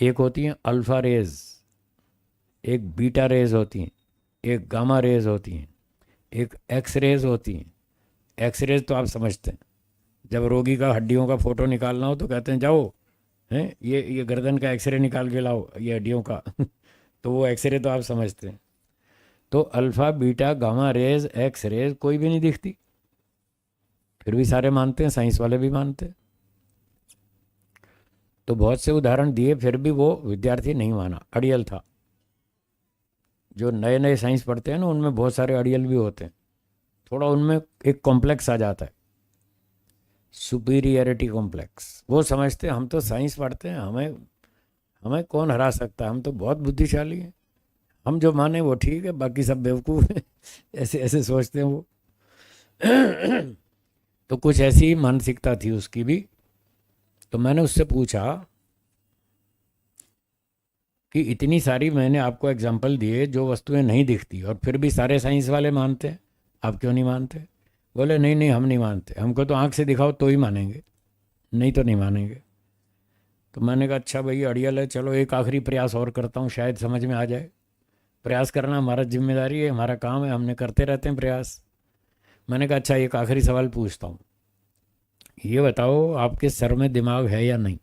एक होती हैं अल्फ़ा रेज, एक बीटा रेज होती हैं, एक गामा रेज होती हैं, एक एक्स रेज होती हैं। एक्स रेज तो आप समझते हैं, जब रोगी का हड्डियों का फोटो निकालना हो तो कहते हैं जाओ हैं ये गर्दन का एक्सरे निकाल के लाओ, ये हड्डियों का। तो वो एक्सरे तो आप समझते हैं। तो alpha beta gamma rays X rays कोई भी नहीं दिखती, फिर भी सारे मानते हैं, साइंस वाले भी मानते हैं। तो बहुत से उदाहरण दिए, फिर भी वो विद्यार्थी नहीं माना, अड़ियल था। जो नए नए साइंस पढ़ते हैं ना, उनमें बहुत सारे अड़ियल भी होते हैं। थोड़ा उनमें एक कॉम्प्लेक्स आ जाता है, सुपीरियरिटी कॉम्प्लेक्स। वो समझते हैं हम तो साइंस पढ़ते हैं, हमें हमें कौन हरा सकता है, हम तो बहुत बुद्धिशाली हैं, हम जो माने वो ठीक है, बाकी सब बेवकूफ़ हैं। ऐसे ऐसे सोचते हैं वो। तो कुछ ऐसी मानसिकता थी उसकी भी। तो मैंने उससे पूछा कि इतनी सारी मैंने आपको एग्जांपल दिए जो वस्तुएं नहीं दिखती, और फिर भी सारे साइंस वाले मानते हैं, आप क्यों नहीं मानते? बोले नहीं नहीं, हम नहीं मानते, हमको तो आंख से दिखाओ तो ही मानेंगे, नहीं तो नहीं मानेंगे। तो मैंने कहा अच्छा भाई अड़ियल है, चलो एक आखिरी प्रयास और करता हूँ, शायद समझ में आ जाए। प्रयास करना हमारा जिम्मेदारी है, हमारा काम है, हमने करते रहते हैं प्रयास। मैंने कहा अच्छा एक आखिरी सवाल पूछता हूँ, ये बताओ आपके सर में दिमाग है या नहीं?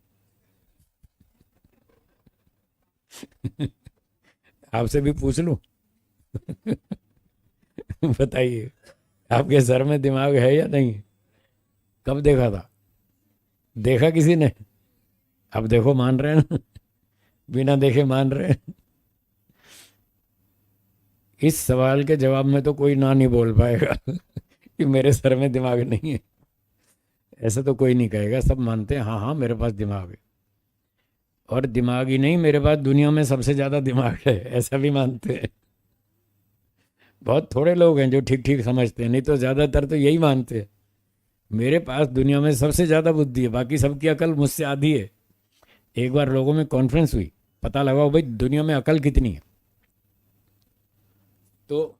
आपसे भी पूछ लूं? बताइए, आपके सर में दिमाग है या नहीं? कब देखा था? देखा किसी ने? अब देखो मान रहे हैं ना। बिना देखे मान रहे हैं। इस सवाल के जवाब में तो कोई ना नहीं बोल पाएगा कि मेरे सर में दिमाग नहीं है। ऐसा तो कोई नहीं कहेगा, सब मानते हैं हाँ हाँ मेरे पास दिमाग है। और दिमाग ही नहीं, मेरे पास दुनिया में सबसे ज़्यादा दिमाग है, ऐसा भी मानते हैं। बहुत थोड़े लोग हैं जो ठीक ठीक समझते हैं, नहीं तो ज़्यादातर तो यही मानते हैं मेरे पास दुनिया में सबसे ज़्यादा बुद्धि है, बाकी सबकी अकल मुझसे आधी है। एक बार लोगों में कॉन्फ्रेंस हुई, पता लगाओ भाई दुनिया में अकल कितनी है। तो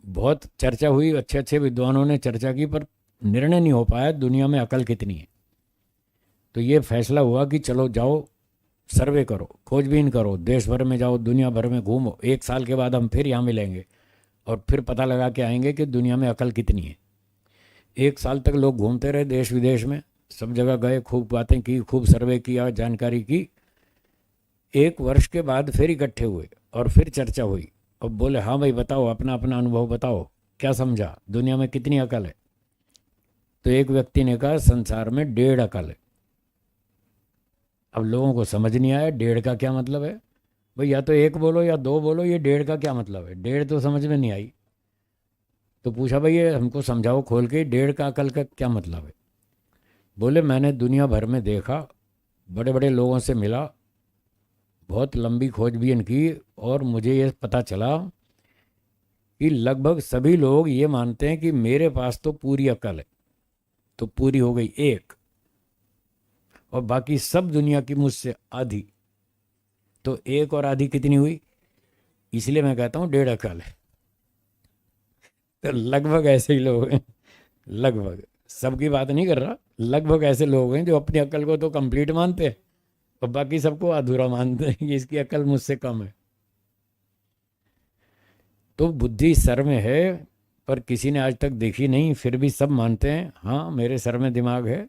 बहुत चर्चा हुई, अच्छे अच्छे विद्वानों ने चर्चा की, पर निर्णय नहीं हो पाया दुनिया में अकल कितनी है। तो ये फैसला हुआ कि चलो जाओ सर्वे करो, खोजबीन करो, देश भर में जाओ, दुनिया भर में घूमो, 1 साल के बाद हम फिर यहाँ मिलेंगे और फिर पता लगा के आएंगे कि दुनिया में अकल कितनी है। 1 साल तक लोग घूमते रहे देश विदेश में, सब जगह गए, खूब बातें की, खूब सर्वे किया, जानकारी की। 1 वर्ष के बाद फिर इकट्ठे हुए और फिर चर्चा हुई और बोले हाँ भाई बताओ, अपना अपना अनुभव बताओ, क्या समझा, दुनिया में कितनी अकल है? तो एक व्यक्ति ने कहा संसार में 1.5 अकल है। अब लोगों को समझ नहीं आया 1.5 का क्या मतलब है। भाई या तो 1 बोलो या 2 बोलो, ये 1.5 का क्या मतलब है? 1.5 तो समझ में नहीं आई। तो पूछा भाई ये हमको समझाओ खोल के, 1.5 का अकल का क्या मतलब है? बोले मैंने दुनिया भर में देखा, बड़े बड़े लोगों से मिला, बहुत लंबी खोजबीन की, और मुझे ये पता चला कि लगभग सभी लोग ये मानते हैं कि मेरे पास तो पूरी अकल है। तो पूरी हो गई 1, और बाकी सब दुनिया की मुझसे आधी, तो एक और आधी कितनी हुई? इसलिए मैं कहता हूँ 1.5 अकल है। तो लगभग ऐसे ही लोग हैं, लगभग, सबकी बात नहीं कर रहा, लगभग ऐसे लोग हैं जो अपनी अकल को तो कंप्लीट मानते हैं और बाकी सबको अधूरा मानते हैं कि इसकी अकल मुझसे कम है। तो बुद्धि सर में है, पर किसी ने आज तक देखी नहीं, फिर भी सब मानते हैं हाँ मेरे सर में दिमाग है।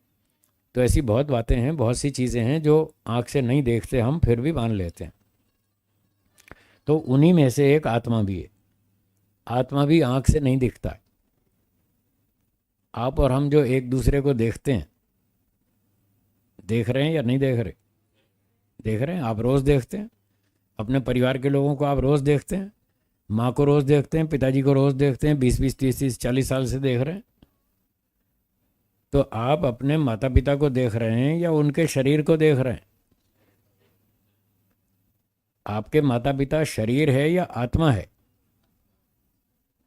तो ऐसी बहुत बातें हैं, बहुत सी चीज़ें हैं जो आँख से नहीं देखते हम, फिर भी मान लेते हैं। तो उन्हीं में से एक आत्मा भी है। आत्मा भी आँख से नहीं दिखता है। आप और हम जो एक दूसरे को देखते हैं, देख रहे हैं या नहीं देख रहे? देख रहे हैं, आप रोज़ देखते हैं। अपने परिवार के लोगों को आप रोज़ देखते हैं, माँ को रोज़ देखते हैं, पिताजी को रोज़ देखते हैं, 20-20, 30-30, 40 साल से देख रहे हैं। तो आप अपने माता पिता को देख रहे हैं या उनके शरीर को देख रहे हैं? आपके माता पिता शरीर है या आत्मा है?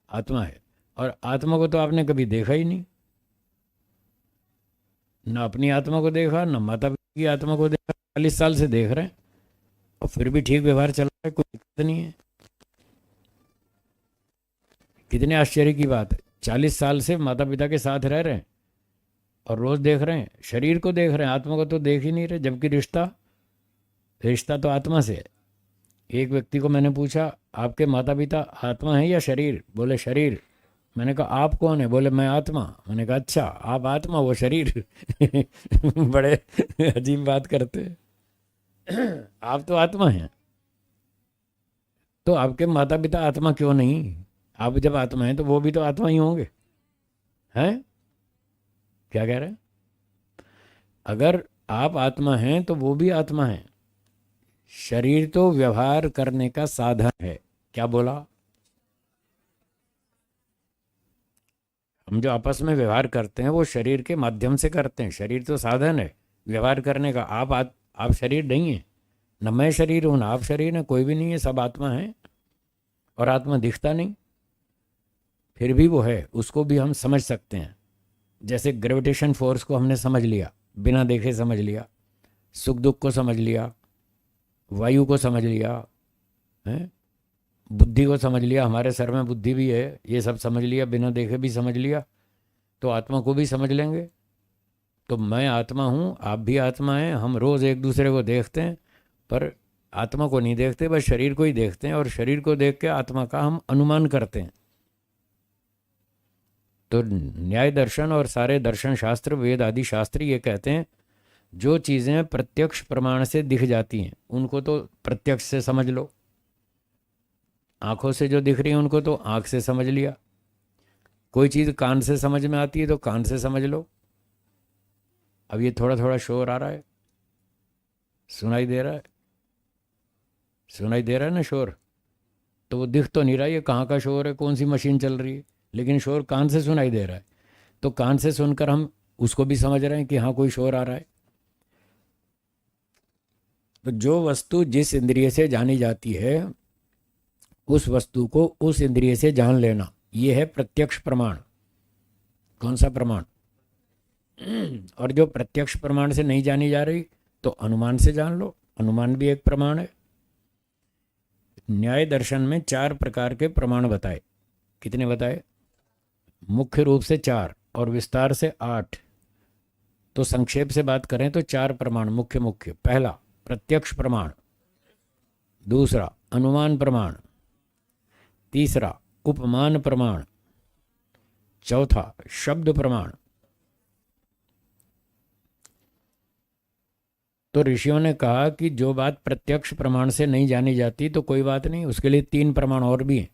आत्मा है। और आत्मा को तो आपने कभी देखा ही नहीं, ना अपनी आत्मा को देखा, ना माता पिता की आत्मा को देखा। 40 साल से देख रहे हैं और फिर भी ठीक व्यवहार चल रहा है, कोई दिक्कत नहीं है। कितने आश्चर्य की बात है, 40 साल से माता पिता के साथ रह रहे हैं और रोज देख रहे हैं, शरीर को देख रहे हैं, आत्मा को तो देख ही नहीं रहे। जबकि रिश्ता रिश्ता तो आत्मा से है। एक व्यक्ति को मैंने पूछा, आपके माता पिता आत्मा है या शरीर? बोले शरीर। मैंने कहा आप कौन है? बोले मैं आत्मा। मैंने कहा अच्छा, आप आत्मा, वो शरीर। बड़े अजीब बात करते हैं। आप तो आत्मा हैं, तो आपके माता पिता आत्मा क्यों नहीं? आप जब आत्मा हैं तो वो भी तो आत्मा ही होंगे, हैं? क्या कह रहे हैं? अगर आप आत्मा हैं तो वो भी आत्मा है। शरीर तो व्यवहार करने का साधन है। क्या बोला? हम जो आपस में व्यवहार करते हैं वो शरीर के माध्यम से करते हैं। शरीर तो साधन है व्यवहार करने का। आप शरीर नहीं है, न मैं शरीर हूँ ना आप शरीर हैं, कोई भी नहीं है, सब आत्मा है। और आत्मा दिखता नहीं, फिर भी वो है, उसको भी हम समझ सकते हैं। जैसे ग्रेविटेशन फोर्स को हमने समझ लिया, बिना देखे समझ लिया, सुख दुख को समझ लिया, वायु को समझ लिया, है, बुद्धि को समझ लिया, हमारे सर में बुद्धि भी है, ये सब समझ लिया, बिना देखे भी समझ लिया, तो आत्मा को भी समझ लेंगे। तो मैं आत्मा हूँ, आप भी आत्मा हैं, हम रोज़ एक दूसरे को देखते हैं, पर आत्मा को नहीं देखते, बस शरीर को ही देखते हैं। और शरीर को देख के आत्मा का हम अनुमान करते हैं। तो न्याय दर्शन और सारे दर्शन शास्त्र, वेद आदि शास्त्र ये कहते हैं जो चीज़ें प्रत्यक्ष प्रमाण से दिख जाती हैं उनको तो प्रत्यक्ष से समझ लो। आंखों से जो दिख रही है उनको तो आंख से समझ लिया। कोई चीज़ कान से समझ में आती है तो कान से समझ लो। अब ये थोड़ा थोड़ा शोर आ रहा है, सुनाई दे रहा है? सुनाई दे रहा है ना शोर? तो वो दिख तो नहीं रहा ये कहाँ का शोर है, कौन सी मशीन चल रही है, लेकिन शोर कान से सुनाई दे रहा है। तो कान से सुनकर हम उसको भी समझ रहे हैं कि हाँ कोई शोर आ रहा है। तो जो वस्तु जिस इंद्रिय से जानी जाती है उस वस्तु को उस इंद्रिय से जान लेना, ये है प्रत्यक्ष प्रमाण। कौन सा प्रमाण? और जो प्रत्यक्ष प्रमाण से नहीं जानी जा रही तो अनुमान से जान लो, अनुमान भी एक प्रमाण है। न्याय दर्शन में 4 प्रकार के प्रमाण बताए। कितने बताए? मुख्य रूप से 4 और विस्तार से 8। तो संक्षेप से बात करें तो 4 प्रमाण मुख्य मुख्य। पहला प्रत्यक्ष प्रमाण, दूसरा अनुमान प्रमाण, तीसरा उपमान प्रमाण, चौथा शब्द प्रमाण। तो ऋषियों ने कहा कि जो बात प्रत्यक्ष प्रमाण से नहीं जानी जाती तो कोई बात नहीं, उसके लिए 3 प्रमाण और भी हैं।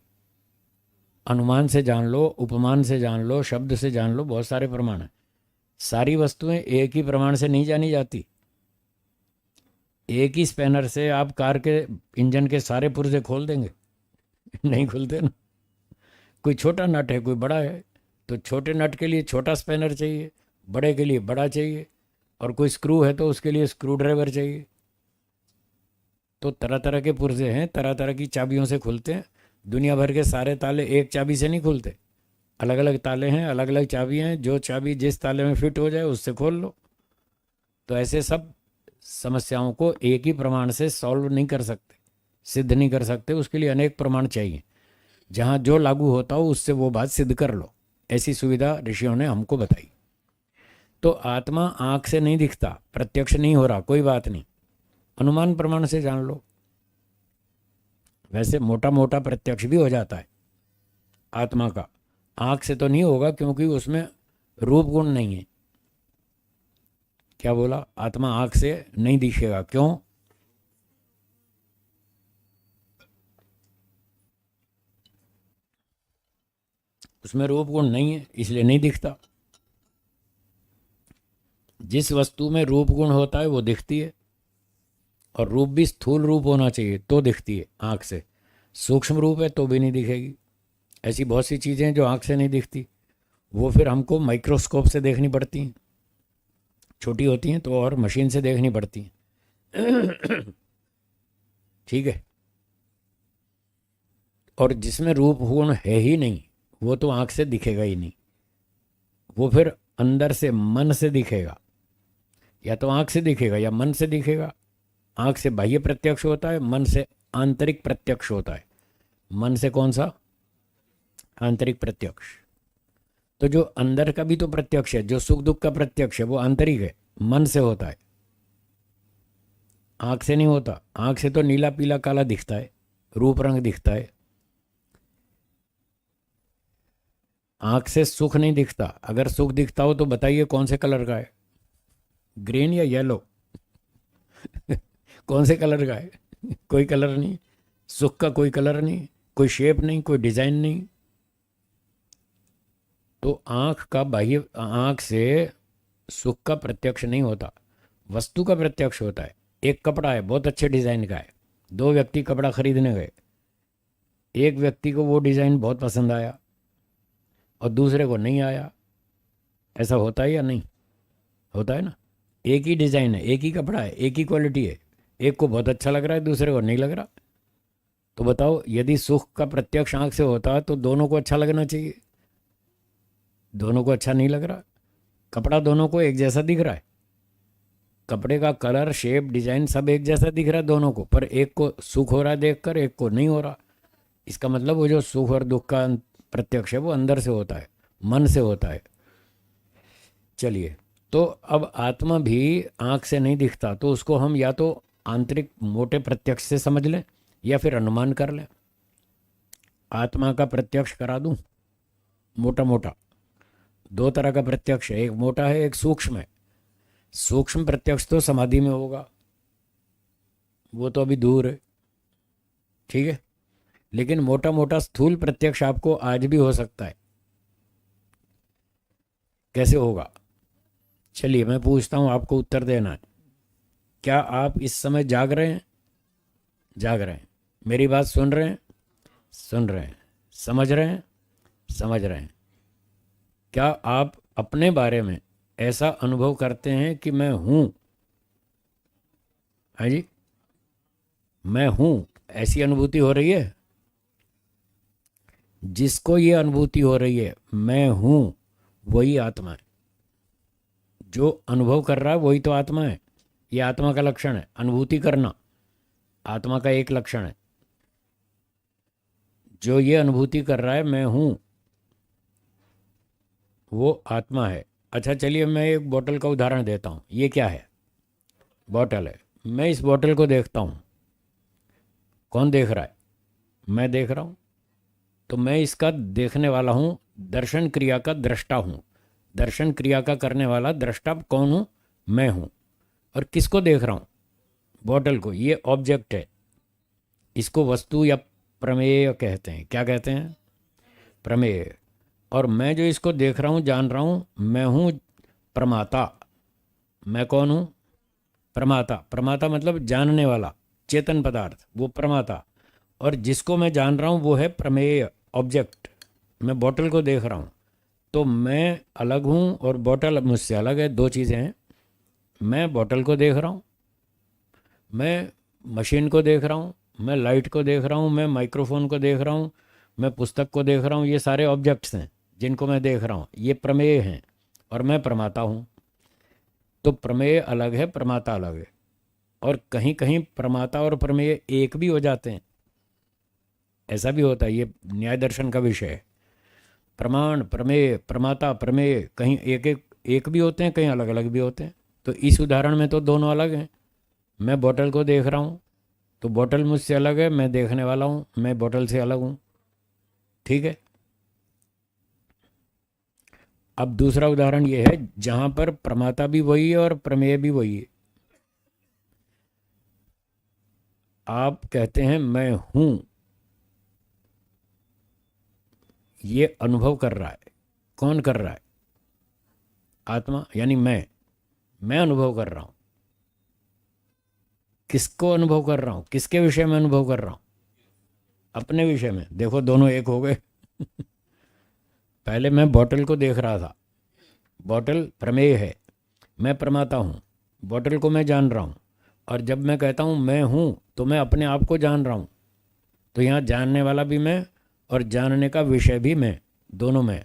अनुमान से जान लो, उपमान से जान लो, शब्द से जान लो, बहुत सारे प्रमाण हैं। सारी वस्तुएं एक ही प्रमाण से नहीं जानी जाती। एक ही स्पैनर से आप कार के इंजन के सारे पुर्जे खोल देंगे? नहीं खुलते ना। कोई छोटा नट है, कोई बड़ा है, तो छोटे नट के लिए छोटा स्पैनर चाहिए, बड़े के लिए बड़ा चाहिए। और कोई स्क्रू है तो उसके लिए स्क्रू ड्राइवर चाहिए। तो तरह तरह के पुर्जे हैं, तरह तरह की चाबियों से खुलते हैं। दुनिया भर के सारे ताले एक चाबी से नहीं खुलते, अलग अलग ताले हैं, अलग अलग चाबियाँ हैं। जो चाबी जिस ताले में फिट हो जाए उससे खोल लो। तो ऐसे सब समस्याओं को एक ही प्रमाण से सॉल्व नहीं कर सकते, सिद्ध नहीं कर सकते, उसके लिए अनेक प्रमाण चाहिए। जहाँ जो लागू होता हो उससे वो बात सिद्ध कर लो, ऐसी सुविधा ऋषियों ने हमको बताई। तो आत्मा आँख से नहीं दिखता, प्रत्यक्ष नहीं हो रहा, कोई बात नहीं, अनुमान प्रमाण से जान लो। वैसे मोटा मोटा प्रत्यक्ष भी हो जाता है आत्मा का, आँख से तो नहीं होगा क्योंकि उसमें रूप गुण नहीं है। क्या बोला? आत्मा आँख से नहीं दिखेगा, क्यों? उसमें रूप गुण नहीं है, इसलिए नहीं दिखता। जिस वस्तु में रूप गुण होता है वो दिखती है, और रूप भी स्थूल रूप होना चाहिए तो दिखती है आँख से। सूक्ष्म रूप है तो भी नहीं दिखेगी। ऐसी बहुत सी चीज़ें हैं जो आँख से नहीं दिखती, वो फिर हमको माइक्रोस्कोप से देखनी पड़ती हैं, छोटी होती हैं तो, और मशीन से देखनी पड़ती हैं। ठीक है। और जिसमें रूप गुण है ही नहीं वो तो आँख से दिखेगा ही नहीं, वो फिर अंदर से मन से दिखेगा, या तो आँख से दिखेगा या मन से दिखेगा। आँख से बाह्य प्रत्यक्ष होता है, मन से आंतरिक प्रत्यक्ष होता है। मन से कौन सा? आंतरिक प्रत्यक्ष। तो जो अंदर का भी तो प्रत्यक्ष है, जो सुख दुख का प्रत्यक्ष है वो आंतरिक है, मन से होता है, आँख से नहीं होता। आँख से तो नीला पीला काला दिखता है, रूप रंग दिखता है। आँख से सुख नहीं दिखता। अगर सुख दिखता हो तो बताइए कौन से कलर का है, ग्रीन या येलो? कौन से कलर का है? कोई कलर नहीं, सुख का कोई कलर नहीं, कोई शेप नहीं, कोई डिजाइन नहीं। तो आँख का बाह्य, आँख से सुख का प्रत्यक्ष नहीं होता, वस्तु का प्रत्यक्ष होता है। एक कपड़ा है, बहुत अच्छे डिज़ाइन का है, दो व्यक्ति कपड़ा खरीदने गए, एक व्यक्ति को वो डिज़ाइन बहुत पसंद आया और दूसरे को नहीं आया। ऐसा होता है या नहीं होता है ना? एक ही डिज़ाइन है, एक ही कपड़ा है, एक ही क्वालिटी है, एक को बहुत अच्छा लग रहा है, दूसरे को नहीं लग रहा। तो बताओ, यदि सुख का प्रत्यक्ष आँख से होता तो दोनों को अच्छा लगना चाहिए, दोनों को अच्छा नहीं लग रहा। कपड़ा दोनों को एक जैसा दिख रहा है, कपड़े का कलर, शेप, डिजाइन सब एक जैसा दिख रहा है दोनों को, पर एक को सुख हो रहा है देखकर, एक को नहीं हो रहा। इसका मतलब वो जो सुख और दुख का प्रत्यक्ष है वो अंदर से होता है, मन से होता है। चलिए, तो अब आत्मा भी आँख से नहीं दिखता, तो उसको हम या तो आंतरिक मोटे प्रत्यक्ष से समझ लें या फिर अनुमान कर लें। आत्मा का प्रत्यक्ष करा दूं, मोटा मोटा दो तरह का प्रत्यक्ष है, एक मोटा है एक सूक्ष्म है। सूक्ष्म प्रत्यक्ष तो समाधि में होगा, वो तो अभी दूर है, ठीक है। लेकिन मोटा मोटा स्थूल प्रत्यक्ष आपको आज भी हो सकता है। कैसे होगा? चलिए मैं पूछता हूँ, आपको उत्तर देना है। क्या आप इस समय जाग रहे हैं? जाग रहे हैं। मेरी बात सुन रहे हैं? सुन रहे हैं। समझ रहे हैं? समझ रहे हैं। क्या आप अपने बारे में ऐसा अनुभव करते हैं कि मैं हूँ? हाँ जी, मैं हूँ, ऐसी अनुभूति हो रही है? जिसको ये अनुभूति हो रही है मैं हूँ, वही आत्मा है। जो अनुभव कर रहा है वही तो आत्मा है। ये आत्मा का लक्षण है, अनुभूति करना आत्मा का एक लक्षण है। जो ये अनुभूति कर रहा है मैं हूँ, वो आत्मा है। अच्छा चलिए, मैं एक बोतल का उदाहरण देता हूँ। ये क्या है? बोतल है। मैं इस बोतल को देखता हूँ, कौन देख रहा है? मैं देख रहा हूँ। तो मैं इसका देखने वाला हूँ, दर्शन क्रिया का दृष्टा हूँ। दर्शन क्रिया का करने वाला दृष्टा कौन हूँ? मैं हूँ। और किसको देख रहा हूँ? बोतल को। ये ऑब्जेक्ट है, इसको वस्तु या प्रमेय कहते हैं। क्या कहते हैं? प्रमेय। और मैं जो इसको देख रहा हूँ, जान रहा हूँ, मैं हूँ प्रमाता। मैं कौन हूँ? प्रमाता। प्रमाता मतलब जानने वाला, चेतन पदार्थ, वो प्रमाता। और जिसको मैं जान रहा हूँ वो है प्रमेय, ऑब्जेक्ट। मैं बोतल को देख रहा हूँ, तो मैं अलग हूँ और बोतल मुझसे अलग है, दो चीज़ें हैं। मैं बोतल को देख रहा हूँ, मैं मशीन को देख रहा हूँ, मैं लाइट को देख रहा हूँ, मैं माइक्रोफोन को देख रहा हूँ, मैं पुस्तक को देख रहा हूँ। ये सारे ऑब्जेक्ट्स हैं जिनको मैं देख रहा हूँ, ये प्रमेय हैं। और मैं प्रमाता हूँ। तो प्रमेय अलग है, प्रमाता अलग है। और कहीं कहीं प्रमाता और प्रमेय एक भी हो जाते हैं, ऐसा भी होता है। ये न्याय दर्शन का विषय है। प्रमाण, प्रमेय, प्रमाता, प्रमेय कहीं एक भी होते हैं, कहीं अलग अलग भी होते हैं। तो इस उदाहरण में तो दोनों अलग हैं। मैं बोतल को देख रहा हूँ तो बोतल मुझसे अलग है, मैं देखने वाला हूँ, मैं बोतल से अलग हूँ। ठीक है। अब दूसरा उदाहरण ये है जहां पर प्रमाता भी वही है और प्रमेय भी वही है। आप कहते हैं मैं हूं, ये अनुभव कर रहा है। कौन कर रहा है? आत्मा, यानी मैं अनुभव कर रहा हूं। किसको अनुभव कर रहा हूं? किसके विषय में अनुभव कर रहा हूं? अपने विषय में। देखो दोनों एक हो गए। पहले मैं बोतल को देख रहा था, बोतल प्रमेय है, मैं प्रमाता हूँ, बोतल को मैं जान रहा हूँ। और जब मैं कहता हूँ मैं हूँ तो मैं अपने आप को जान रहा हूँ। तो यहाँ जानने वाला भी मैं और जानने का विषय भी मैं, दोनों मैं।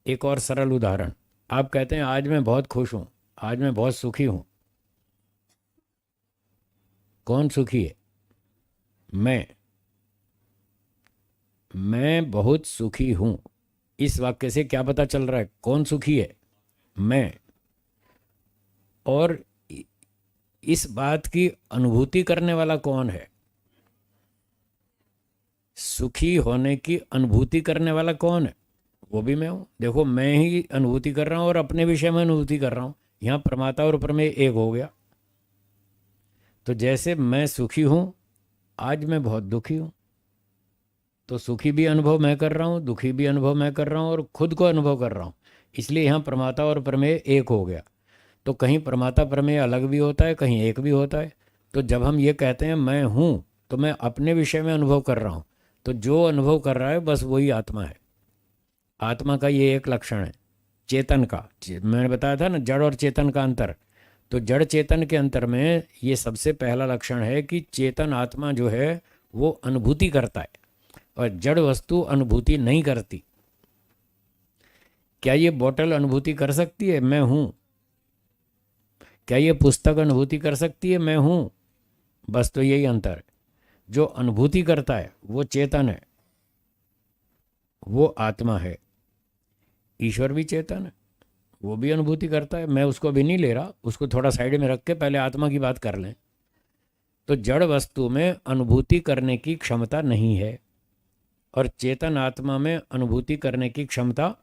एक और सरल उदाहरण, आप कहते हैं आज मैं बहुत खुश हूँ, आज मैं बहुत सुखी हूँ। कौन सुखी है? मैं बहुत सुखी हूँ। इस वाक्य से क्या पता चल रहा है? कौन सुखी है? मैं। और इस बात की अनुभूति करने वाला कौन है? सुखी होने की अनुभूति करने वाला कौन है? वो भी मैं हूँ। देखो मैं ही अनुभूति कर रहा हूँ और अपने विषय में अनुभूति कर रहा हूँ। यहाँ प्रमाता और प्रमेय एक हो गया। तो जैसे मैं सुखी हूँ, आज मैं बहुत दुखी हूँ, तो सुखी भी अनुभव मैं कर रहा हूँ, दुखी भी अनुभव मैं कर रहा हूँ और खुद को अनुभव कर रहा हूँ। इसलिए यहाँ प्रमाता और प्रमेय एक हो गया। तो कहीं प्रमाता प्रमेय अलग भी होता है, कहीं एक भी होता है। तो जब हम ये कहते हैं मैं हूँ, तो मैं अपने विषय में अनुभव कर रहा हूँ। तो जो अनुभव कर रहा है बस वही आत्मा है। आत्मा का ये एक लक्षण है। चेतन का, मैंने बताया था ना जड़ और चेतन का अंतर। तो जड़ चेतन के अंतर में ये सबसे पहला लक्षण है कि चेतन आत्मा जो है वो अनुभूति करता है और जड़ वस्तु अनुभूति नहीं करती। क्या ये बोतल अनुभूति कर सकती है मैं हूँ? क्या ये पुस्तक अनुभूति कर सकती है मैं हूँ? बस तो यही अंतर है। जो अनुभूति करता है वो चेतन है, वो आत्मा है। ईश्वर भी चेतन है, वो भी अनुभूति करता है। मैं उसको अभी नहीं ले रहा, उसको थोड़ा साइड में रख के पहले आत्मा की बात कर लें। तो जड़ वस्तु में अनुभूति करने की क्षमता नहीं है और चेतन आत्मा में अनुभूति करने की क्षमता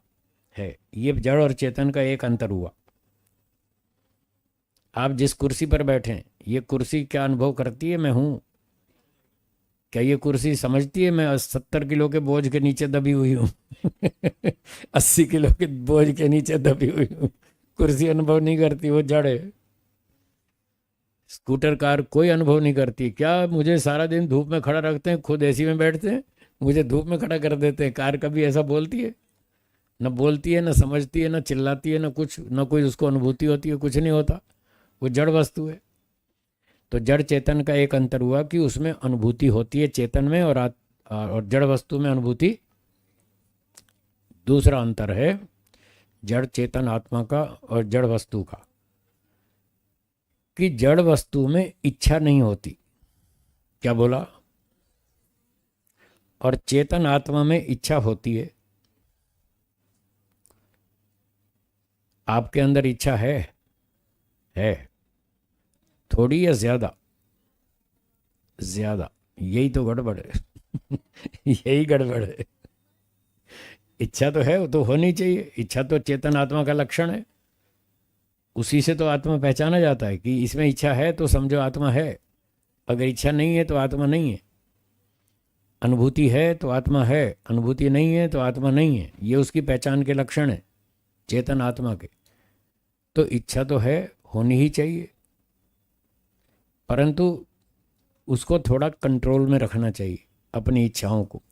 है। ये जड़ और चेतन का एक अंतर हुआ। आप जिस कुर्सी पर बैठे हैं, ये कुर्सी क्या अनुभव करती है मैं हूँ? क्या ये कुर्सी समझती है मैं 70 किलो के बोझ के नीचे दबी हुई हूँ? 80 किलो के बोझ के नीचे दबी हुई हूँ? कुर्सी अनुभव नहीं करती, वो जड़ है। स्कूटर कार कोई अनुभव नहीं करती। क्या मुझे सारा दिन धूप में खड़ा रखते हैं, खुद एसी में बैठते हैं, मुझे धूप में खड़ा कर देते हैं। कार कभी ऐसा बोलती है? न बोलती है, न समझती है, न चिल्लाती है, न कुछ, न कोई उसको अनुभूति होती है, कुछ नहीं होता। वो जड़ वस्तु है। तो जड़ चेतन का एक अंतर हुआ कि उसमें अनुभूति होती है चेतन में और जड़ वस्तु में अनुभूति। दूसरा अंतर है जड़ चेतन आत्मा का और जड़ वस्तु का, कि जड़ वस्तु में इच्छा नहीं होती। क्या बोला? और चेतन आत्मा में इच्छा होती है। आपके अंदर इच्छा है थोड़ी या ज्यादा? ज्यादा। यही तो गड़बड़ है। यही गड़बड़ है। इच्छा तो है, वो तो होनी चाहिए। इच्छा तो चेतन आत्मा का लक्षण है। उसी से तो आत्मा पहचाना जाता है कि इसमें इच्छा है तो समझो आत्मा है। अगर इच्छा नहीं है तो आत्मा नहीं है। अनुभूति है तो आत्मा है, अनुभूति नहीं है तो आत्मा नहीं है। ये उसकी पहचान के लक्षण है चेतन आत्मा के। तो इच्छा तो है, होनी ही चाहिए, परंतु उसको थोड़ा कंट्रोल में रखना चाहिए, अपनी इच्छाओं को।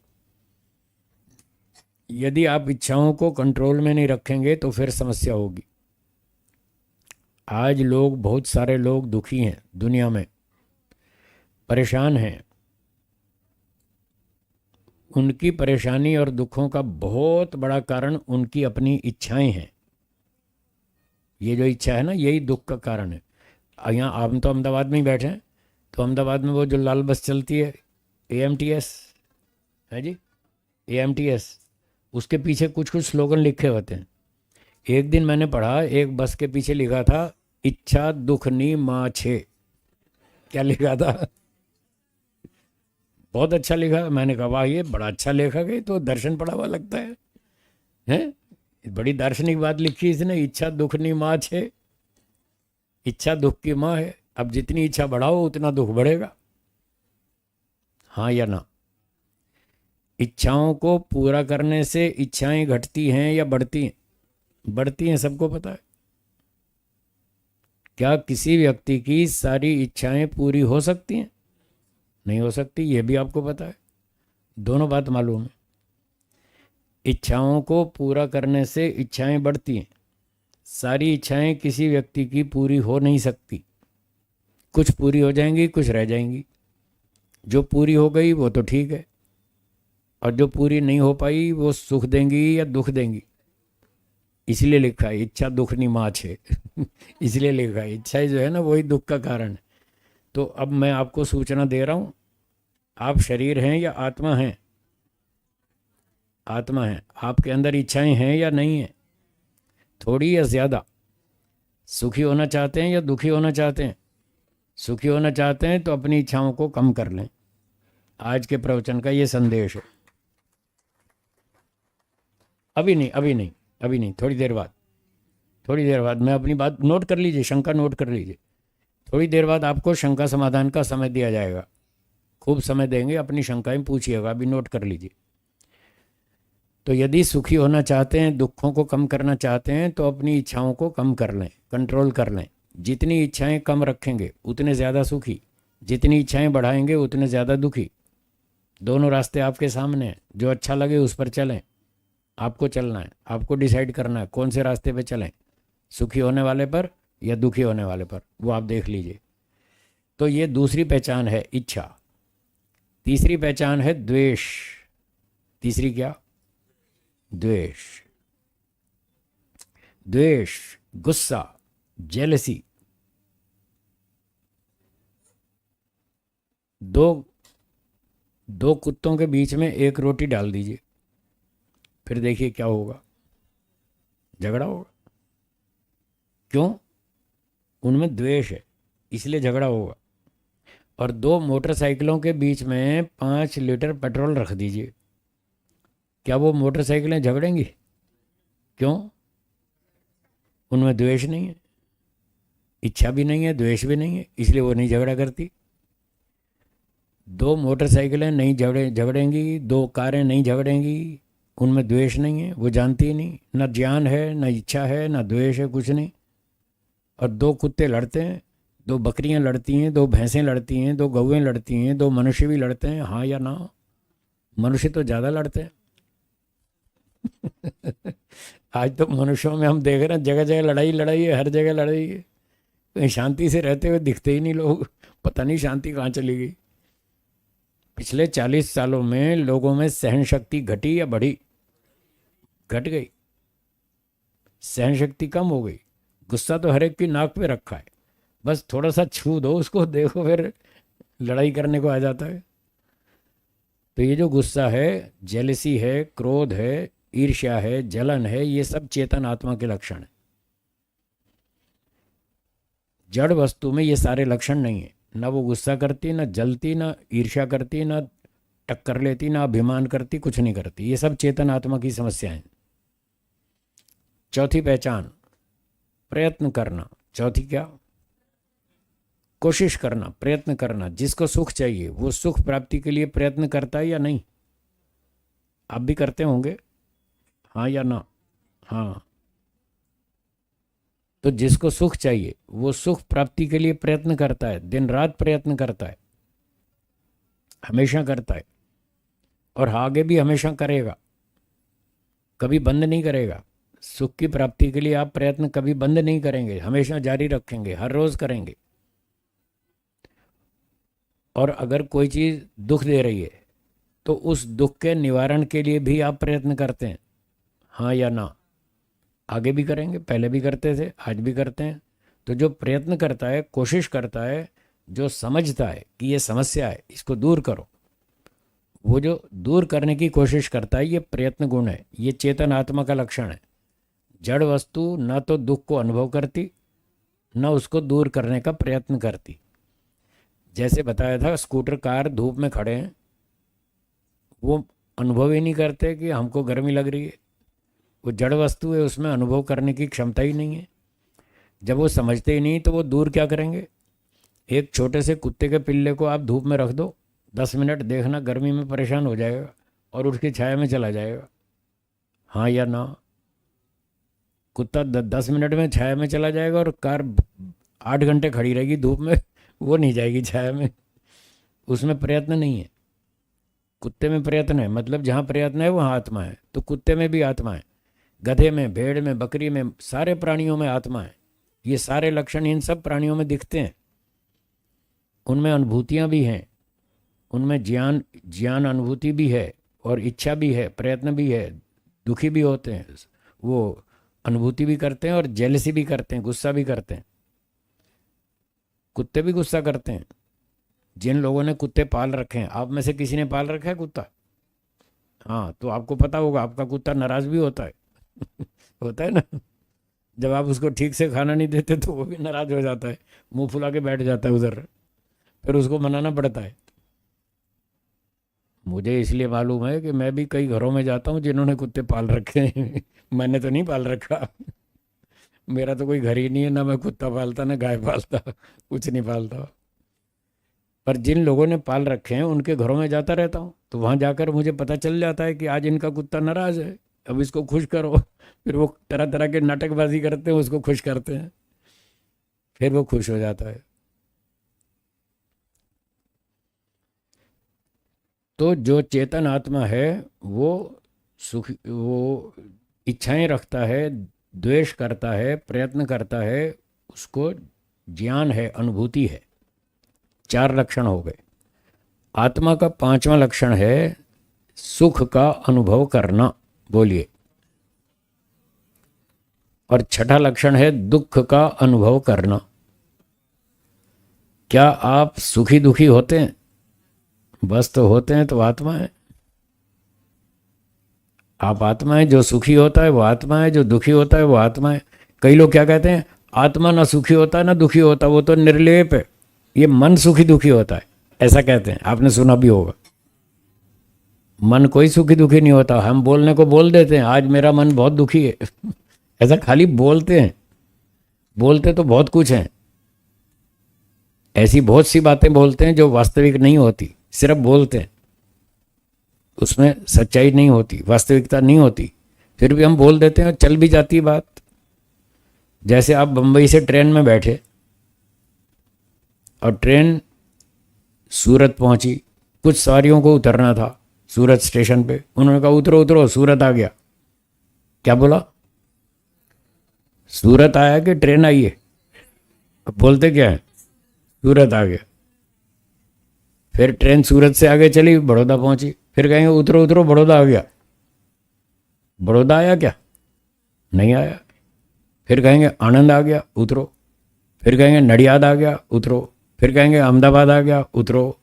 यदि आप इच्छाओं को कंट्रोल में नहीं रखेंगे तो फिर समस्या होगी। आज लोग, बहुत सारे लोग दुखी हैं दुनिया में, परेशान हैं। उनकी परेशानी और दुखों का बहुत बड़ा कारण उनकी अपनी इच्छाएं हैं। ये जो इच्छा है ना, यही दुख का कारण है। यहाँ हम तो अहमदाबाद में ही बैठे हैं, तो अहमदाबाद में वो जो लाल बस चलती है, AMTS है जी, AMTS, उसके पीछे कुछ कुछ स्लोगन लिखे होते हैं। एक दिन मैंने पढ़ा, एक बस के पीछे लिखा था, इच्छा दुखनी माँ छे। क्या लिखा था? बहुत अच्छा लिखा। मैंने कहा वाह, ये बड़ा अच्छा लेखक है, तो दर्शन पढ़ा हुआ लगता है। हैं, बड़ी दार्शनिक बात लिखी इसने, इच्छा दुखनी माँ छे। इच्छा दुख की माँ है। अब जितनी इच्छा बढ़ाओ उतना दुख बढ़ेगा। हाँ या ना? इच्छाओं को पूरा करने से इच्छाएं घटती हैं या बढ़ती हैं? बढ़ती हैं, सबको पता है। क्या किसी व्यक्ति की सारी इच्छाएं पूरी हो सकती हैं? नहीं हो सकती, ये भी आपको पता है। दोनों बात मालूम है। इच्छाओं को पूरा करने से इच्छाएं बढ़ती हैं। सारी इच्छाएं किसी व्यक्ति की पूरी हो नहीं सकती। कुछ पूरी हो जाएंगी, कुछ रह जाएंगी। जो पूरी हो गई वो तो ठीक है, और जो पूरी नहीं हो पाई वो सुख देंगी या दुख देंगी। इसलिए लिखा है इच्छा दुखनी माछ है। इसलिए लिखा है, इच्छा जो है ना वही दुख का कारण है। तो अब मैं आपको सूचना दे रहा हूँ, आप शरीर हैं या आत्मा हैं? आत्मा है। आपके अंदर इच्छाएं हैं या नहीं है? थोड़ी या ज़्यादा? सुखी होना चाहते हैं या दुखी होना चाहते हैं? सुखी होना चाहते हैं तो अपनी इच्छाओं को कम कर लें। आज के प्रवचन का ये संदेश है। अभी नहीं, अभी नहीं, अभी नहीं, थोड़ी देर बाद, थोड़ी देर बाद। मैं अपनी बात नोट कर लीजिए, शंका नोट कर लीजिए। थोड़ी देर बाद आपको शंका समाधान का समय दिया जाएगा। खूब समय देंगे, अपनी शंकाएं पूछिएगा, अभी नोट कर लीजिए। तो यदि सुखी होना चाहते हैं, दुखों को कम करना चाहते हैं, तो अपनी इच्छाओं को कम कर लें, कंट्रोल कर लें। जितनी इच्छाएं कम रखेंगे उतने ज़्यादा सुखी, जितनी इच्छाएं बढ़ाएंगे उतने ज़्यादा दुखी। दोनों रास्ते आपके सामने हैं, जो अच्छा लगे उस पर चलें। आपको चलना है, आपको डिसाइड करना है कौन से रास्ते पे चलें, सुखी होने वाले पर या दुखी होने वाले पर, वो आप देख लीजिए। तो ये दूसरी पहचान है इच्छा। तीसरी पहचान है द्वेष। तीसरी क्या? द्वेष। द्वेष, गुस्सा, जेलसी। दो दो कुत्तों के बीच में एक रोटी डाल दीजिए, फिर देखिए क्या होगा। झगड़ा होगा। क्यों? उनमें द्वेष है, इसलिए झगड़ा होगा। और दो मोटरसाइकिलों के बीच में 5 लीटर पेट्रोल रख दीजिए, क्या वो मोटरसाइकिलें झगड़ेंगी? क्यों? उनमें द्वेष नहीं है, इच्छा भी नहीं है, द्वेष भी नहीं है, इसलिए वो नहीं झगड़ा करती। दो मोटरसाइकिलें नहीं झगड़ेंगी, दो कारें नहीं झगड़ेंगी, उनमें द्वेष नहीं है, वो जानती ही नहीं। न ज्ञान है, न इच्छा है, न द्वेष है, कुछ नहीं। और दो कुत्ते लड़ते हैं, दो बकरियां लड़ती हैं, दो भैंसें लड़ती हैं, दो गौएं लड़ती हैं, दो मनुष्य भी लड़ते हैं। हाँ या ना? मनुष्य तो ज़्यादा लड़ते हैं। आज तो मनुष्यों में हम देख रहे हैं जगह जगह लड़ाई, लड़ाई है, हर जगह लड़ाई है। कहीं शांति से रहते हुए दिखते ही नहीं लोग। पता नहीं शांति कहाँ चली गई। पिछले 40 सालों में लोगों में सहन शक्ति घटी या बढ़ी? घट गई। सहन शक्ति कम हो गई। गुस्सा तो हर एक की नाक पे रखा है, बस थोड़ा सा छू दो उसको, देखो फिर लड़ाई करने को आ जाता है। तो ये जो गुस्सा है, जेलसी है, क्रोध है, ईर्ष्या है, जलन है, ये सब चेतन आत्मा के लक्षण है। जड़ वस्तु में ये सारे लक्षण नहीं है। ना वो गुस्सा करती, ना जलती, ना ईर्ष्या करती, ना टक्कर लेती, ना अभिमान करती, कुछ नहीं करती। ये सब चेतन आत्मा की समस्या है। चौथी पहचान, प्रयत्न करना। चौथी क्या? कोशिश करना, प्रयत्न करना। जिसको सुख चाहिए वो सुख प्राप्ति के लिए प्रयत्न करता है या नहीं? आप भी करते होंगे, हाँ या ना? हाँ। तो जिसको सुख चाहिए वो सुख प्राप्ति के लिए प्रयत्न करता है, दिन रात प्रयत्न करता है, हमेशा करता है, और आगे भी हमेशा करेगा, कभी बंद नहीं करेगा। सुख की प्राप्ति के लिए आप प्रयत्न कभी बंद नहीं करेंगे, हमेशा जारी रखेंगे, हर रोज करेंगे। और अगर कोई चीज़ दुख दे रही है तो उस दुख के निवारण के लिए भी आप प्रयत्न करते हैं, हाँ या ना? आगे भी करेंगे, पहले भी करते थे, आज भी करते हैं। तो जो प्रयत्न करता है, कोशिश करता है, जो समझता है कि ये समस्या है, इसको दूर करो, वो जो दूर करने की कोशिश करता है, ये प्रयत्न गुण है, ये चेतन आत्मा का लक्षण है। जड़ वस्तु न तो दुख को अनुभव करती, न उसको दूर करने का प्रयत्न करती। जैसे बताया था, स्कूटर कार धूप में खड़े हैं, वो अनुभव ही नहीं करते कि हमको गर्मी लग रही है। वो जड़ वस्तु है, उसमें अनुभव करने की क्षमता ही नहीं है। जब वो समझते ही नहीं तो वो दूर क्या करेंगे। एक छोटे से कुत्ते के पिल्ले को आप धूप में रख दो, 10 मिनट, देखना गर्मी में परेशान हो जाएगा और उसकी छाया में चला जाएगा। हाँ या ना? कुत्ता 10 मिनट में छाया में चला जाएगा और कार 8 घंटे खड़ी रहेगी धूप में, वो नहीं जाएगी छाया में। उसमें प्रयत्न नहीं है। कुत्ते में प्रयत्न है, मतलब जहाँ प्रयत्न है वहाँ आत्मा है। तो कुत्ते में भी आत्मा है, गधे में, भेड़ में, बकरी में, सारे प्राणियों में आत्मा है। ये सारे लक्षण इन सब प्राणियों में दिखते हैं। उनमें अनुभूतियाँ भी हैं, उनमें ज्ञान अनुभूति भी है और इच्छा भी है, प्रयत्न भी है, दुखी भी होते हैं, वो अनुभूति भी करते हैं और जेलसी भी करते हैं, गुस्सा भी करते हैं। कुत्ते भी गुस्सा करते हैं। जिन लोगों ने कुत्ते पाल रखे हैं, आप में से किसी ने पाल रखा है कुत्ता? हाँ, तो आपको पता होगा आपका कुत्ता नाराज भी होता है होता है ना। जब आप उसको ठीक से खाना नहीं देते तो वो भी नाराज हो जाता है, मुंह फुला के बैठ जाता है उधर, फिर उसको मनाना पड़ता है। मुझे इसलिए मालूम है कि मैं भी कई घरों में जाता हूँ जिन्होंने कुत्ते पाल रखे हैं मैंने तो नहीं पाल रखा मेरा तो कोई घर ही नहीं है, ना मैं कुत्ता पालता ना गाय पालता, कुछ नहीं पालता। पर जिन लोगों ने पाल रखे हैं उनके घरों में जाता रहता हूँ, तो वहाँ जाकर मुझे पता चल जाता है कि आज इनका कुत्ता नाराज है, अब इसको खुश करो। फिर वो तरह तरह के नाटकबाजी करते हैं, उसको खुश करते हैं, फिर वो खुश हो जाता है। तो जो चेतन आत्मा है वो सुख, वो इच्छाएं रखता है, द्वेष करता है, प्रयत्न करता है, उसको ज्ञान है, अनुभूति है। 4 लक्षण हो गए। आत्मा का 5वां लक्षण है सुख का अनुभव करना। बोलिए। और 6ठा लक्षण है दुख का अनुभव करना। क्या आप सुखी दुखी होते हैं? बस तो होते हैं तो आत्मा है। आप आत्मा है। जो सुखी होता है वो आत्मा है, जो दुखी होता है वो आत्मा है। कई लोग क्या कहते हैं, आत्मा ना सुखी होता ना दुखी होता, वो तो निर्लेप है, ये मन सुखी दुखी होता है, ऐसा कहते हैं। आपने सुना भी होगा। मन कोई सुखी दुखी नहीं होता। हम बोलने को बोल देते हैं आज मेरा मन बहुत दुखी है ऐसा खाली बोलते हैं। बोलते तो बहुत कुछ हैं, ऐसी बहुत सी बातें बोलते हैं जो वास्तविक नहीं होती, सिर्फ बोलते हैं, उसमें सच्चाई नहीं होती, वास्तविकता नहीं होती, फिर भी हम बोल देते हैं और चल भी जाती है बात। जैसे आप बम्बई से ट्रेन में बैठे और ट्रेन सूरत पहुंची, कुछ सवारियों को उतरना था सूरत स्टेशन पे, उन्होंने कहा उतरो उतरो सूरत आ गया। क्या बोला? सूरत आया कि ट्रेन आई है? अब बोलते क्या है? सूरत आ गया। फिर ट्रेन सूरत से आगे चली, बड़ौदा पहुंची, फिर कहेंगे उतरो उतरो बड़ौदा आ गया। बड़ौदा आया क्या? नहीं आया। फिर कहेंगे आनंद आ गया, उतरो। फिर कहेंगे नडियाद आ गया, उतरो। फिर कहेंगे अहमदाबाद आ गया, उतरो।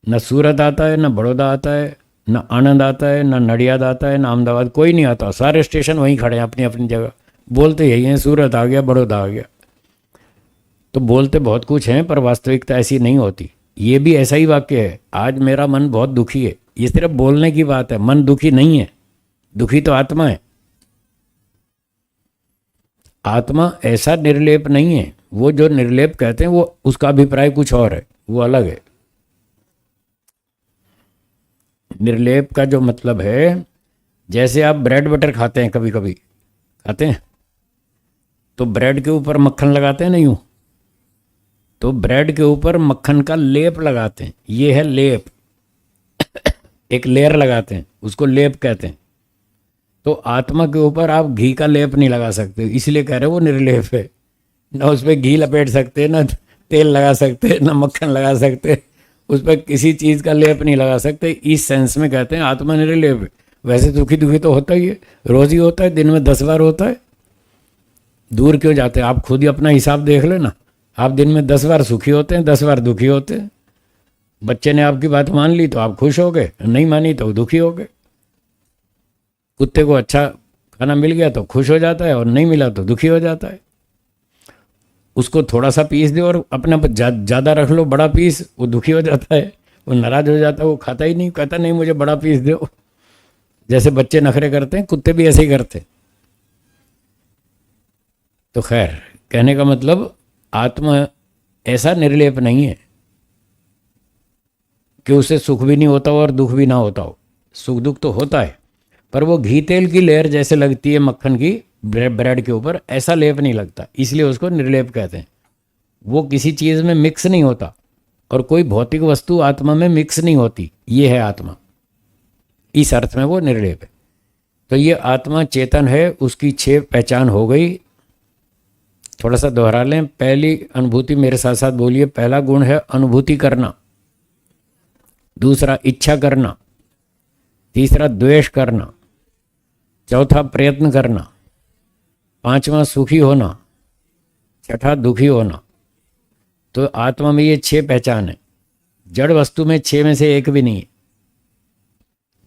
न सूरत आता है, न बड़ौदा आता है, न आनंद आता है, न नडियाद आता है, न अहमदाबाद, कोई नहीं आता। सारे स्टेशन वहीं खड़े हैं अपनी अपनी जगह, बोलते यही हैं सूरत आ गया, बड़ौदा आ गया। तो बोलते बहुत कुछ हैं पर वास्तविकता ऐसी नहीं होती। ये भी ऐसा ही वाक्य है, आज मेरा मन बहुत दुखी है, ये सिर्फ बोलने की बात है, मन दुखी नहीं है। दुखी तो आत्मा है। आत्मा ऐसा निर्लेप नहीं है। वो जो निर्लेप कहते हैं वो उसका अभिप्राय कुछ और है, वो अलग है। निर्लेप का जो मतलब है, जैसे आप ब्रेड बटर खाते हैं, कभी कभी खाते हैं तो ब्रेड के ऊपर मक्खन लगाते हैं ना, यूं, तो ब्रेड के ऊपर मक्खन का लेप लगाते हैं, ये है लेप एक लेयर लगाते हैं, उसको लेप कहते हैं। तो आत्मा के ऊपर आप घी का लेप नहीं लगा सकते, इसलिए कह रहे हो वो निर्लेप है। ना उस पर घी लपेट सकते, ना तेल लगा सकते, ना मक्खन लगा सकते, उस पर किसी चीज़ का लेप नहीं लगा सकते। इस सेंस में कहते हैं आत्मा निर्लेप है। वैसे दुखी दुखी तो होता ही है, रोज ही होता है, दिन में 10 बार होता है। दूर क्यों जाते हैं? आप खुद ही अपना हिसाब देख लेना। आप दिन में 10 बार सुखी होते हैं, 10 बार दुखी होते हैं। बच्चे ने आपकी बात मान ली तो आप खुश हो गए, नहीं मानी तो दुखी हो गए। कुत्ते को अच्छा खाना मिल गया तो खुश हो जाता है, और नहीं मिला तो दुखी हो जाता है। उसको थोड़ा सा पीस दो और अपना ज़्यादा रख लो, बड़ा पीस, वो दुखी हो जाता है, वो नाराज हो जाता है, वो खाता ही नहीं, कहता नहीं मुझे बड़ा पीस दो। जैसे बच्चे नखरे करते हैं, कुत्ते भी ऐसे ही करते। तो खैर, कहने का मतलब आत्मा ऐसा निर्लेप नहीं है कि उसे सुख भी नहीं होता हो और दुख भी ना होता हो। सुख दुख तो होता है, पर वो घी तेल की लेयर जैसे लगती है मक्खन की ब्रेड के ऊपर, ऐसा लेप नहीं लगता, इसलिए उसको निर्लेप कहते हैं। वो किसी चीज़ में मिक्स नहीं होता, और कोई भौतिक वस्तु आत्मा में मिक्स नहीं होती। ये है आत्मा, इस अर्थ में वो निर्लेप है। तो ये आत्मा चेतन है, उसकी 6 पहचान हो गई। थोड़ा सा दोहरा लें। पहली अनुभूति, मेरे साथ साथ बोलिए। पहला गुण है अनुभूति करना, दूसरा इच्छा करना, तीसरा द्वेष करना, चौथा प्रयत्न करना, पांचवा सुखी होना, छठा दुखी होना। तो आत्मा में ये 6 पहचान है। जड़ वस्तु में 6 में से एक भी नहीं है।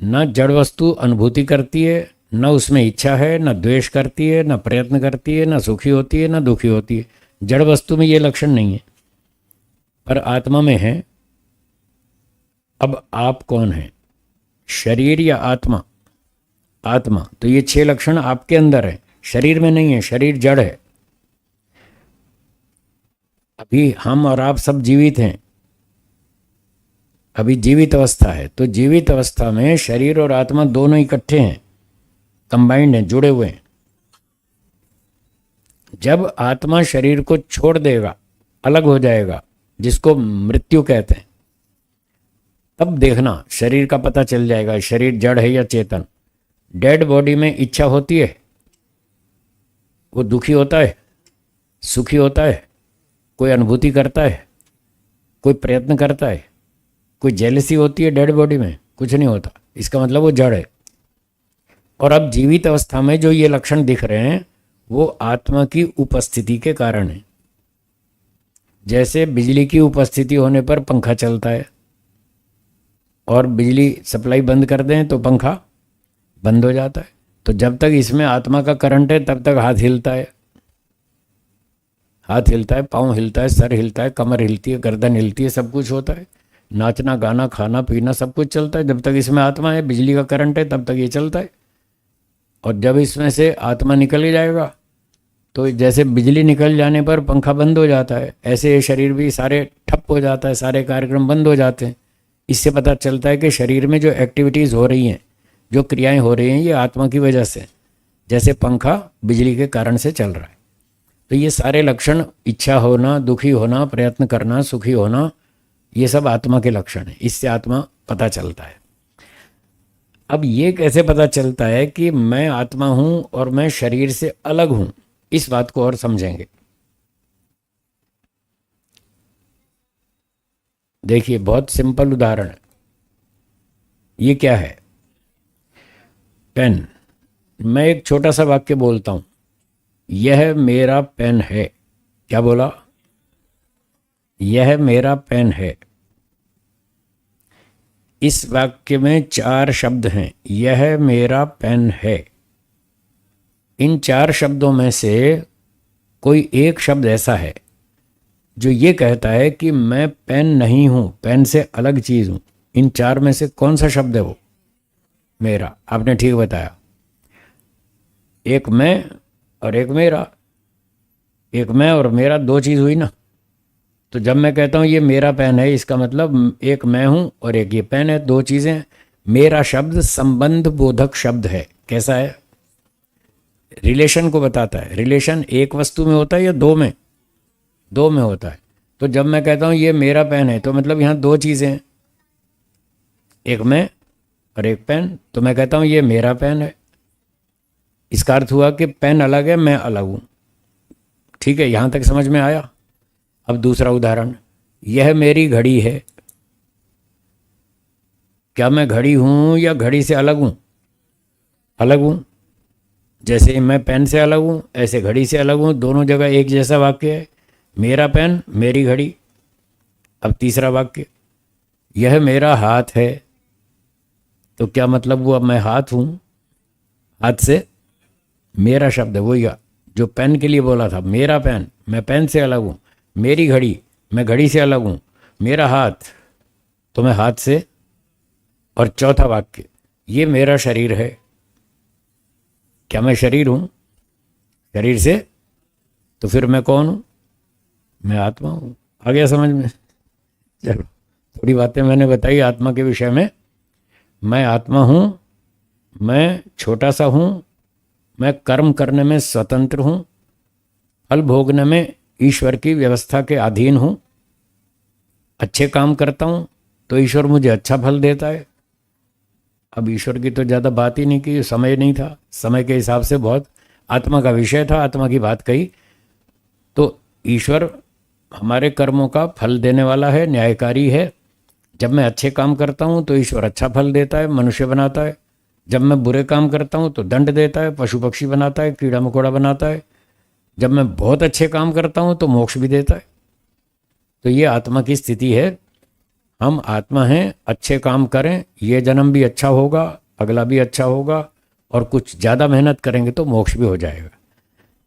न जड़ वस्तु अनुभूति करती है, न उसमें इच्छा है, न द्वेष करती है, न प्रयत्न करती है, न सुखी होती है, न दुखी होती है। जड़ वस्तु में ये लक्षण नहीं है, पर आत्मा में है। अब आप कौन हैं, शरीर या आत्मा? आत्मा। तो ये 6 लक्षण आपके अंदर है, शरीर में नहीं है। शरीर जड़ है। अभी हम और आप सब जीवित हैं, अभी जीवित अवस्था है। तो जीवित अवस्था में शरीर और आत्मा दोनों इकट्ठे हैं, कंबाइंड हैं, जुड़े हुए हैं। जब आत्मा शरीर को छोड़ देगा, अलग हो जाएगा, जिसको मृत्यु कहते हैं, तब देखना शरीर का पता चल जाएगा शरीर जड़ है या चेतन। डेड बॉडी में इच्छा होती है, वो दुखी होता है, सुखी होता है, कोई अनुभूति करता है, कोई प्रयत्न करता है, कोई जेलसी होती है डेड बॉडी में? कुछ नहीं होता। इसका मतलब वो जड़ है। और अब जीवित अवस्था में जो ये लक्षण दिख रहे हैं, वो आत्मा की उपस्थिति के कारण है। जैसे बिजली की उपस्थिति होने पर पंखा चलता है, और बिजली सप्लाई बंद कर दें तो पंखा बंद हो जाता है। तो जब तक इसमें आत्मा का करंट है, तब तक हाथ हिलता है, हाथ हिलता है, पाँव हिलता है, सर हिलता है, कमर हिलती है, गर्दन हिलती है, सब कुछ होता है। नाचना गाना खाना पीना सब कुछ चलता है। जब तक इसमें आत्मा है, बिजली का करंट है, तब तक ये चलता है। और जब इसमें से आत्मा निकल ही जाएगा, तो जैसे बिजली निकल जाने पर पंखा बंद हो जाता है, ऐसे ये शरीर भी सारे ठप हो जाता है, सारे कार्यक्रम बंद हो जाते हैं। इससे पता चलता है कि शरीर में जो एक्टिविटीज़ हो रही हैं, जो क्रियाएं हो रही हैं, ये आत्मा की वजह से, जैसे पंखा बिजली के कारण से चल रहा है। तो ये सारे लक्षण, इच्छा होना, दुखी होना, प्रयत्न करना, सुखी होना, ये सब आत्मा के लक्षण हैं। इससे आत्मा पता चलता है। अब ये कैसे पता चलता है कि मैं आत्मा हूं और मैं शरीर से अलग हूं? इस बात को और समझेंगे। देखिए, बहुत सिंपल उदाहरण है। ये क्या है? पेन। मैं एक छोटा सा वाक्य बोलता हूं, यह मेरा पेन है। क्या बोला? यह मेरा पेन है। इस वाक्य में 4 शब्द हैं, यह मेरा पेन है। इन 4 शब्दों में से कोई एक शब्द ऐसा है जो ये कहता है कि मैं पेन नहीं हूं, पेन से अलग चीज हूं। इन 4 में से कौन सा शब्द है वो? मेरा। आपने ठीक बताया। एक मैं और एक मेरा। एक मैं और मेरा, 2 चीज हुई ना। तो जब मैं कहता हूं ये मेरा पेन है, इसका मतलब एक मैं हूं और एक ये पेन है, 2 चीजें। मेरा शब्द संबंध बोधक शब्द है। कैसा है? रिलेशन को बताता है। रिलेशन एक वस्तु में होता है या 2 में? 2 में होता है। तो जब मैं कहता हूं ये मेरा पेन है, तो मतलब यहां 2 चीजें हैं, एक मैं और एक पेन। तो मैं कहता हूं ये मेरा पेन है। इसका अर्थ हुआ कि पेन अलग है, मैं अलग हूं। ठीक है, यहां तक समझ में आया? अब दूसरा उदाहरण, यह मेरी घड़ी है। क्या मैं घड़ी हूं या घड़ी से अलग हूं? अलग हूँ। जैसे मैं पेन से अलग हूँ, ऐसे घड़ी से अलग हूँ। दोनों जगह एक जैसा वाक्य है, मेरा पेन मेरी घड़ी। अब तीसरा वाक्य, यह मेरा हाथ है, तो क्या मतलब हुआ? मैं हाथ हूँ, हाथ से मेरा शब्द है, वही जो पेन के लिए बोला था, मेरा पेन, मैं पेन से अलग हूँ। मेरी घड़ी, मैं घड़ी से अलग हूँ। मेरा हाथ, तो मैं हाथ से। और चौथा वाक्य, ये मेरा शरीर है। क्या मैं शरीर हूँ? शरीर से, तो फिर मैं कौन हूँ? मैं आत्मा हूँ। आ गया समझ में? चलो, थोड़ी बातें मैंने बताई आत्मा के विषय में। मैं आत्मा हूँ, मैं छोटा सा हूँ, मैं कर्म करने में स्वतंत्र हूँ, फल भोगने में ईश्वर की व्यवस्था के अधीन हूँ। अच्छे काम करता हूँ तो ईश्वर मुझे अच्छा फल देता है। अब ईश्वर की तो ज़्यादा बात ही नहीं की, समय नहीं था, समय के हिसाब से बहुत आत्मा का विषय था, आत्मा की बात कही। तो ईश्वर हमारे कर्मों का फल देने वाला है, न्यायकारी है। जब मैं अच्छे काम करता हूँ तो ईश्वर अच्छा फल देता है, मनुष्य बनाता है। जब मैं बुरे काम करता हूँ तो दंड देता है, पशु पक्षी बनाता है, कीड़ा मकोड़ा बनाता है। जब मैं बहुत अच्छे काम करता हूँ तो मोक्ष भी देता है। तो ये आत्मा की स्थिति है। हम आत्मा हैं, अच्छे काम करें, ये जन्म भी अच्छा होगा, अगला भी अच्छा होगा, और कुछ ज़्यादा मेहनत करेंगे तो मोक्ष भी हो जाएगा।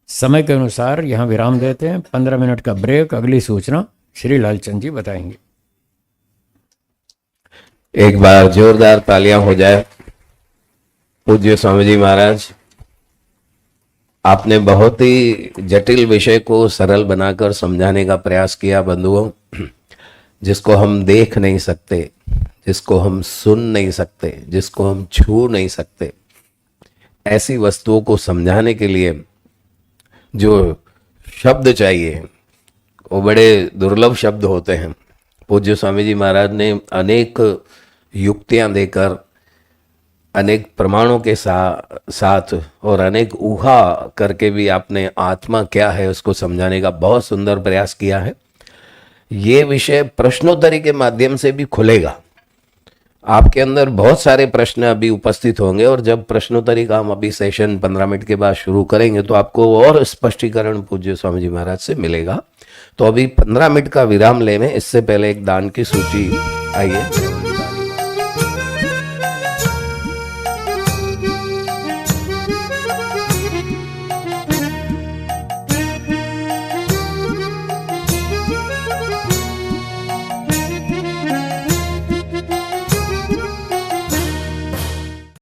समय के अनुसार यहाँ विराम देते हैं, 15 मिनट का ब्रेक। अगली सूचना श्री लालचंद जी बताएंगे। एक बार जोरदार तालियां हो जाए। पूज्य स्वामी जी महाराज, आपने बहुत ही जटिल विषय को सरल बनाकर समझाने का प्रयास किया बंधुओं। जिसको हम देख नहीं सकते, जिसको हम सुन नहीं सकते, जिसको हम छू नहीं सकते, ऐसी वस्तुओं को समझाने के लिए जो शब्द चाहिए वो बड़े दुर्लभ शब्द होते हैं। पूज्य स्वामी जी महाराज ने अनेक युक्तियां देकर, अनेक प्रमाणों के साथ और अनेक ऊहा करके भी आपने आत्मा क्या है उसको समझाने का बहुत सुंदर प्रयास किया है। ये विषय प्रश्नोत्तरी के माध्यम से भी खुलेगा। आपके अंदर बहुत सारे प्रश्न अभी उपस्थित होंगे, और जब प्रश्नोत्तरी का हम अभी सेशन 15 मिनट के बाद शुरू करेंगे तो आपको और स्पष्टीकरण पूज्य स्वामी जी महाराज से मिलेगा। तो अभी 15 मिनट का विराम लेने, इससे पहले एक दान की सूची आइए।